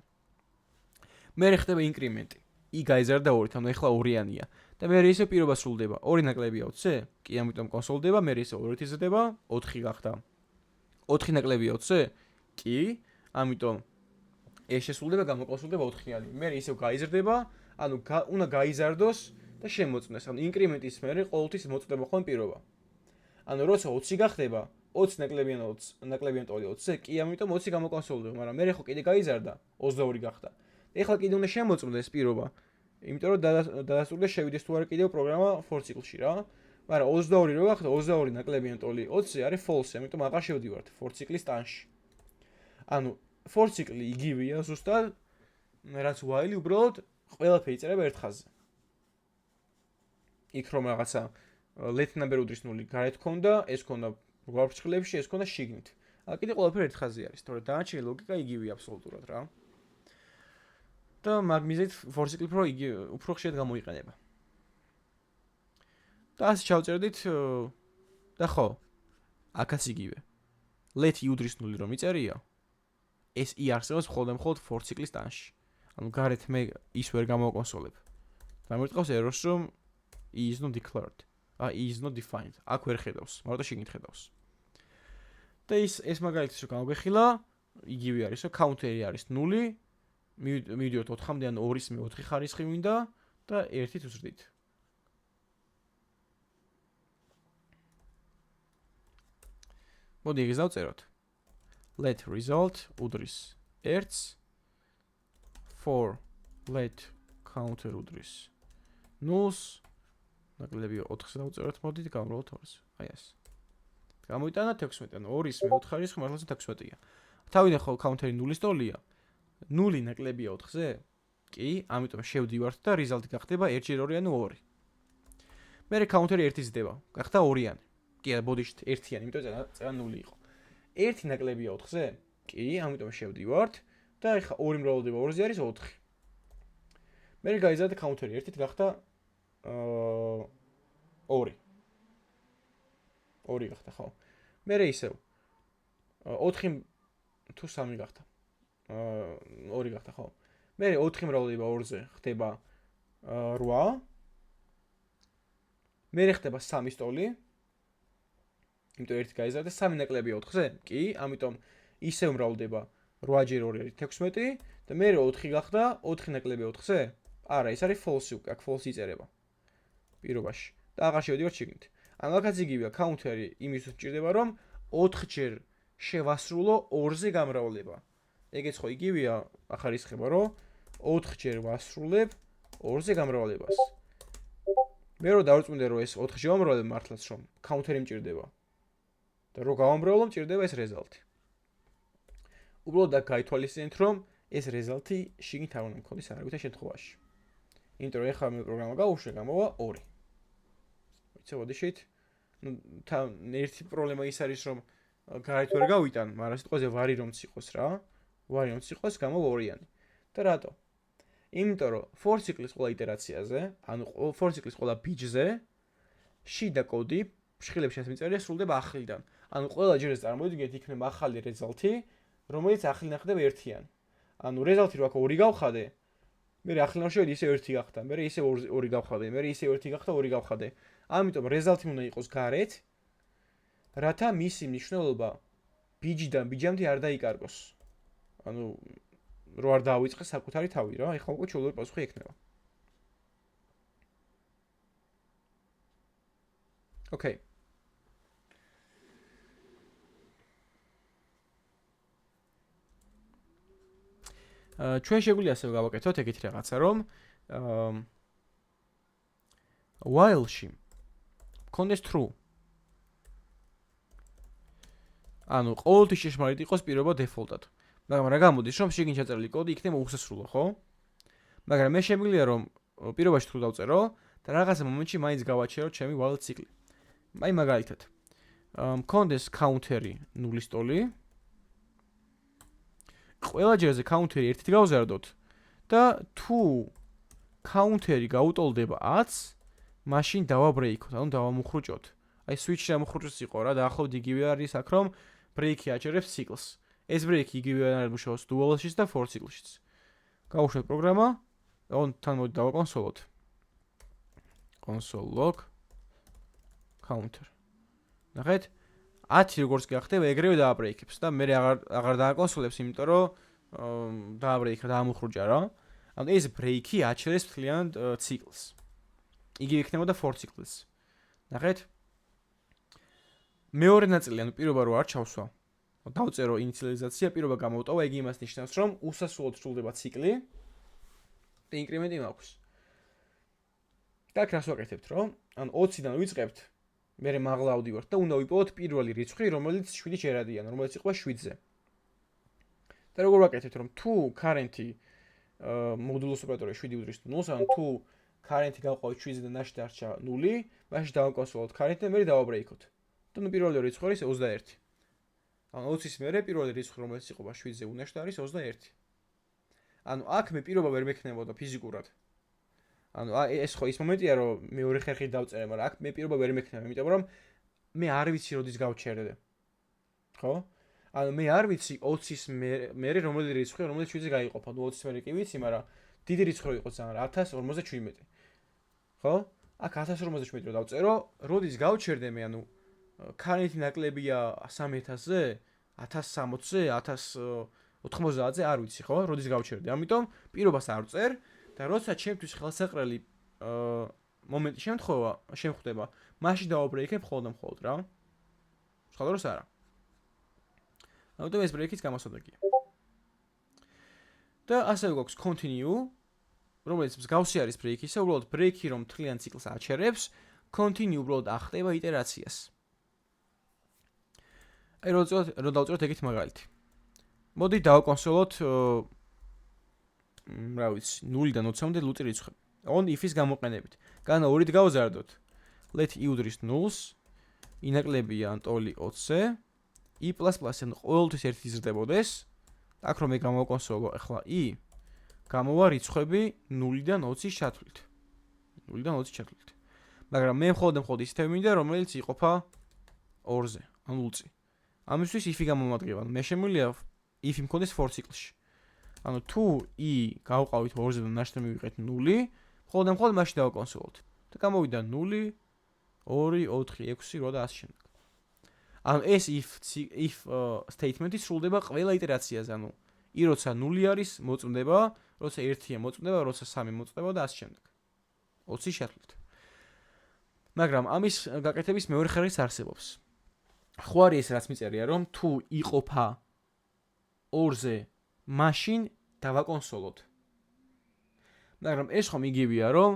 მერე ხდება ინკრიმენტი. i გაიზარდა 2-ით, ანუ ეხლა 2-იანია. და მერე ისე პირობა სრულდება. 2 ნაკლებია 20-ზე? კი, ამიტომ კონსოლდება, მერე ისე 2-ით იზრდება, 4 გახდა. 4 ნაკლებია 20-ზე? კი, ამიტომ ეს შესრულდება, გამოკონსოლდება 4-იანი. მერე ისე გაიზრდება, ანუ უნდა გაიზარდოს და შემოწმდეს. ანუ ინკრიმენტის მერე ყოველთვის მოწდება ხოლმე პირობა. ანუ როცა 20 გახდება, 20 ნაკლებიან ტოლი 20-ზე? კი, ამიტომ 20 გამოკონსოლდება, მაგრამ მერე ხო კიდე გაიზარდა, 22 გახდა. ეხლა კიდე უნდა შემოწმდეს პირობა. იმიტომ რომ დადასტურდეს შევიდეს თუ არა კიდევ პროგრამა for ციკლში რა. მაგრამ 22 რო გახდა, 22 ნაკლებიან ტოლი 20-ზე არის false, ამიტომ აღარ შევდივართ for ციკლის ტანში. ანუ for ციკლი იგივეა ზუსტად, რაც while-ი უბრალოდ ყველაფერი იწერება ერთ ხაზზე. იქ რომ რაღაცა let number უდრის 0 გარეთ ქონდა, ეს ქონდა გვარფრჩხილებში, ეს ქონდა შიგნით. აქ კიდე ყველაფერი ერთ ხაზზე არის, თორე დანარჩენი ლოგიკა იგივეა აბსოლუტურად რა. და მაგ მიზეზით for cycle pro იგი უფრო ხშირად გამოიყენება. და ასე ჩავწერდით და ხო, აქაც იგივე. let უდრის 0 რომ იწერია, ეს i არსებობს მხოლოდ for cycle-ის ტანში. ანუ გარეთ მე ის ვერ გამოვაკონსოლებ. დამირწყავს errors რომ i is not declared. i is not defined. აქ ვერ ხედავს, მაგრამ შეგნით ხედავს. და ეს მაგალითად რომ გამოგვეხილა, იგივე არის, რომ counter-ი არის 0, მივიდიოთ 4-მდე, ან 2-ის მე 4 ხარისხი მინდა და 1-ით ვზრდით. მოდი ეგ დავწეროთ. let result უდრის 1-ს for let counter უდრის 0-ს ნაკლები 4-ს დავწეროთ, მოდით გამოვაყოთ 2-ს. აი ეს. გამოიტანა 16, ანუ 2-ის მე 4 ხარისხი მართლაც 16-ია. თავიდან ხო counter-ი 0-ის ტოლია. 0 ნაკლებია 4-ზე? კი, ამიტომ შევდივართ და result გახდება 1/2 ანუ 2. მერე counter-ი 1 ზდება, გახდა 2-იანი. კი, ბოდიშით 1-იანი, იმიტომ წერა 0 იყო. 1 ნაკლებია 4-ზე? კი, ამიტომ შევდივართ და ეხა 2 მრავლდება 2-ზე არის 4. მერე გაიზარდა counter-ი 1-ით გახდა 2. 2 გახდა, ხო. მერე ისევ 4 თუ 3 გახდა. 2 გახდა, ხო. მერე 4 მრავლდება 2-ზე ხდება 8. მერე ხდება 3-ის ტოლი. იმიტომ 1 გაიზარდა 3 ნაკლებია 4-ზე? კი, ამიტომ ისევ მრავლდება 8-ჯერ 2 არის 16 და მერე 4 გახდა 4 ნაკლებია 4-ზე? არა, ეს არის false უკვე, აქ false იწერება. პირობაში. და აღარ შევდივართ შიგნით. ანუ აქაც იგივეა, counter-ი იმისთვის ჭირდება, რომ 4-ჯერ შევასრულო 2-ზე გამრავლება. ეგეც ხო იგივეა, ახარისხება, რომ 4-ჯერ ვასრულებ 2-ზე გამრავლებას. მე რო დავწმინდე, რომ ეს 4-ჯერ ვამრავლებ მართლაც, რომ counter-ი მჭირდება. და რო გავამრავლო, მჭირდება ეს result-ი. უბრალოდ აქ გაითვალისწინეთ, რომ ეს result-ი შიგნით არ უნდა მქონდეს არავითარ შემთხვევაში. იმიტომ რომ ეხლა მე პროგრამა გავუშვე, გამოვა 2. ვიცი, ოდიშით. ნუ თან ერთი პრობლემა ის არის, რომ გარეთ ვერ გავიტან, მაგრამ სიტყვაზე ვარი რომც იყოს რა. ვარი რომც იყოს, გამოვა 2-იანი. და რატო? იმიტომ რომ for cycle-ის ყველა iterაციაზე, ანუ for cycle-ის ყველა bit-ზე შიდა კოდი ფრჩხილებში მიწერია სრულდება ახლიდან. ანუ ყველა ჯერ ეს წარმოვიდგინეთ, იქნება ახალი result-ი, რომელიც ახლიდან ხდება 1-იანი. ანუ result-ი რო აქ 2 გავხადე, მე ახლიდან შევედი ისე 1 გახდა, მე ისე 2 გავხადე, მე ისე 1 გახდა 2 გავხადე. ამიტომ result-ი უნდა იყოს გარეთ, რათა მისი მნიშვნელობა bit-დან bit-მდე არ დაიკარგოს. ანუ რო არ დავიწყე საკუთარი თავი რა, ეხლა უკვე ჩულური პასუხი ექნება. Okay. ჩვენ შეგვიძლია ასე გავაკეთოთ ეგეთი რაღაცა, რომ while-ში კონდეს true. ანუ ყოველთვის შეშმარიტ იყოს პირობა default-ად. მაგრამ რა გამოდის, რომ შეგინ ჩაწერილი კოდი იქნება უსასრულო, ხო? მაგრამ მე შემიძლია რომ პირობაში true დავწერო და რაღაცა მომენტში მაინც გავაჩერო ჩემი while ციკლი. აი მაგალითად. მქონდეს counter-ი 0-ის ტოლი. ყველა ჯერზე counter-ი 1-ით გავზარდოთ და თუ counter-ი გაუტოლდება 10-ს, მაშინ დავაბრეიქოთ, ანუ დავამუხრუჭოთ. აი switch-ი ამუხრუჭოს იყო რა, დაახლოებით იგივე არის აქ, რომ break-ი აჭერებს ციკლს. ეს break-ი იგივე არის მუშაობს dual-შიც და for cycle-შიც. გავუშვათ პროგრამა, თან მოდი დავაკონსოლოთ. console log counter. ნახეთ? 10 როგორც გახდება, ეგრევე დააბრეიქებს და მე აღარ დააკონსოლებს, იმიტომ რომ დააბრეიქა, დაამუხრუჭა რა. ანუ ეს break-ი აჩერებს მთლიან ციკლს. იგივე იქნებოდა for cycle-ს. ნახეთ? მეორე ნაწილი, ანუ პირობა რო არ ჩავსვა. დავწერო ინიციალიზაცია, პირობა გამოვტოვა, იგი იმას ნიშნავს, რომ უსასრულოდ სრულდება ციკლი და ინკრემენტი მაქვს. და აქ რას ვაკეთებთ, რომ ან 20-დან ვიწყებთ, მერე მაღლა ავდივართ და უნდა ვიპოვოთ პირველი რიცხვი, რომელიც 7 ჯერადია, რომელიც იყო 7-ზე. და როგორ ვაკეთებთ, რომ თუ current-ი მოდულოს ოპერატორი 7 უდრის 0-ს, ან თუ current-ი გავყავით 7-ზე და ნაშთი დარჩა 0, მაშინ დავაკონსოლოთ ქარით და მე დავაბრეიქოთ. და ნუ პირველი რიცხვი არის 21. ანუ 20-ის მერე პირველი რიცხვი რომელიც იყო 7-ზე უნაშტა არის 21. ანუ აქ მე პირობა ვერ მექნებოდა ფიზიკურად. ანუ ეს ხო ის მომენტია რომ მე ორი ხერხით დავწერე, მაგრამ აქ მე პირობა ვერ მექნება, იმიტომ რომ მე არ ვიცი როდის გავჩერდე. ხო? ანუ მე არ ვიცი 20-ის მერე რომელი რიცხვი რომელიც 7-ზე გაიყოფა. ნუ 20-ის მერე კი ვიცი, მაგრამ დიდი რიცხვი იყო ძალიან 1057. ხო? აქ 1057 რო დავწერო, როდის გავჩერდე მე, ანუ ქარითი ნაკლებია 3000-ზე, 1060-ზე, 1090-ზე, არ ვიცი, ხო? როდის გავჩერდე. ამიტომ პირობას არ წერ და როცა ჩემთვის ხელსაყრელი მომენტი შემხვდება, მაშინ დავაბრეიქებ მხოლოდ რა. სხვა დროს არა. ამიტომ ეს ბრეიქიც გამოსადეგია. და ასევე გვაქვს continue, რომელიც მსგავსი არის ბრეიქისა, უბრალოდ ბრეიქი რომ მთლიან ციკლს აჩერებს, continue უბრალოდ ახტება იტერაციას. აი რო დავწეროთ ეგეთ მაგალითი. მოდი დავაკონსოლოთ რა ვიცი 0-დან 20-მდე ლუწი რიცხვები. on if-ის გამოყენებით. განა 2-ით გავზარდოთ. let i უდრის 0-ს, ინაკლებია ტოლი 20-ზე, i++ ან ყოველთვის ერთი იზრდებოდეს. აქ რომ მე გამოვაკონსოლო ახლა i გამოვა რიცხვები 0-დან 20-ის ჩათვლით. 0-დან 20-ის ჩათვლით. მაგრამ მე მხოლოდ ისეთები მინდა, რომელიც იყოფა 2-ზე, ან ლუწი. ამისთვის if-ი გამომადგება. მე შემიძლია if-ი მქონდეს for ციკლში. ანუ თუ i გავყავით 2-ზე და ნაშთი მივიღეთ 0, მხოლოდ მაშინ დავაკონსოლოთ. და გამოვიდა 0, 2, 4, 6, 8 და ასე შემდეგ. ანუ ეს if statement-ი სრულდება ყველა იტერაციაზე, ანუ i როცა 0 არის მოწმდება, როცა 1-ია მოწმდება, როცა 3 მოწმდება და ასე შემდეგ. 20-ის ჩათვლით. მაგრამ ამის გაკეთების მეორე ხერხიც არსებობს. ხო არის ეს რაც მიწერია, რომ თუ იყოფა 2-ზე, მაშინ დავაკონსოლოთ. მაგრამ ეს ხომ იგივეა, რომ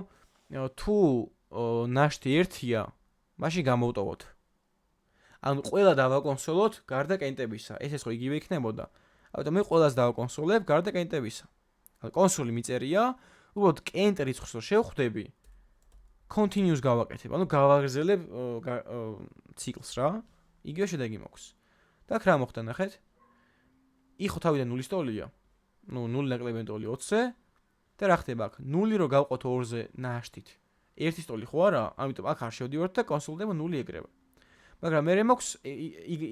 თუ ნაშთი 1-ია, მაშინ გამოვტოვოთ. ანუ ყველა დავაკონსოლოთ გარდა კენტებისა. ეს ხო იგივე იქნებოდა. ამიტომ მე ყველას დავაკონსოლებ გარდა კენტებისა. ანუ კონსოლი მიწერია, უბრალოდ კენტ რიცხვს რო შევხვდები, continuous გავაკეთებ. ანუ გავაგრძელებ ციკლს რა. იგივე შედეგი მაქვს. და აქ რა მოხდა ნახეთ? i ხო თავიდან 0-ის ტოლია. ნუ 0 ნაკლებია ტოლი 20-ზე და რა ხდება აქ? 0 რო გავყოთ 2-ზე ნაშთით. 1-ის ტოლი ხო არა? ამიტომ აქ არ შევდივართ და კონსოლდება 0 ეგრევა. მაგრამ მე მაქვს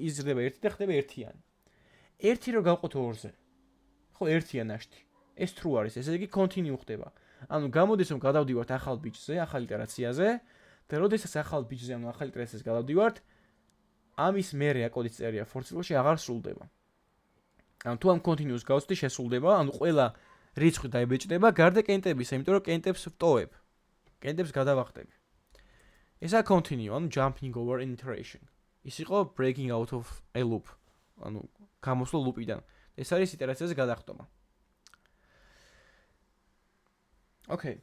იზრდება 1 და ხდება 1-იანი. 1 რო გავყოთ 2-ზე. ხო 1-ია ნაშთი. ეს true არის, ესე იგი continue ხდება. ანუ გამოდის რომ გადავდივართ ახალ ბიჭზე, ახალ იტერაციაზე და როდესაც ახალ ბიჭზე, ანუ ახალ იტერაციაზე გადავდივართ, ამის მერე აკოდის წერია for ციკლში აღარ სრულდება. ანუ თუ ამ continuous გავწვდი, შესრულდება, ანუ ყველა რიცხვი დაიბეჭდება გარდა კენტებისა, იმიტომ რომ კენტებს ვტოვებ. კენტებს გადავახტები. ესა continue, ანუ jumping over an iteration. ის იყო breaking out of a loop. ანუ გამოსვლა ლუპიდან. ეს არის იტერაციაზე გადახტომა. Okay.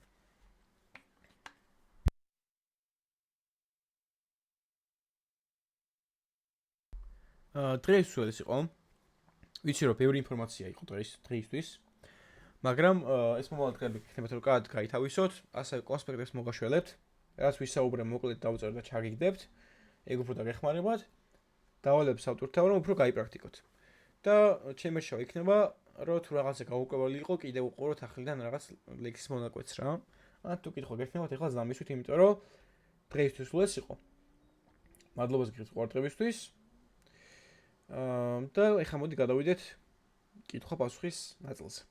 დღეს ეს იყო. ვიცი რომ ბევრი ინფორმაცია იყო დღეისთვის. მაგრამ ეს მომავალ დღეები გქნებათ რომ კარგად გაითავისოთ, ასევე კონსპექტებს მოგაშველებთ. რაც ვისაუბრე მოკლედ დავწერთ და ჩაგიგდებთ. ეგ უფრო დაგეხმარებათ. დავალებთ ავტორთან რომ უფრო გაიპრაქტიკოთ. და ჩემი შოუ იქნება რომ თუ რაღაცა გაუკვეველი იყო, კიდევ უყუროთ ახლიდან რაღაც ლექსის მონაკვეთს რა. ან თუ კითხვა გექნებათ, ეხლა ზამისვით, იმიტომ რომ დღეისთვის სულ ეს იყო. მადლობა გიხდით ყურადღებისთვის. და ეხლა მოდი გადავიდეთ კითხვა-პასუხის ნაწილზე.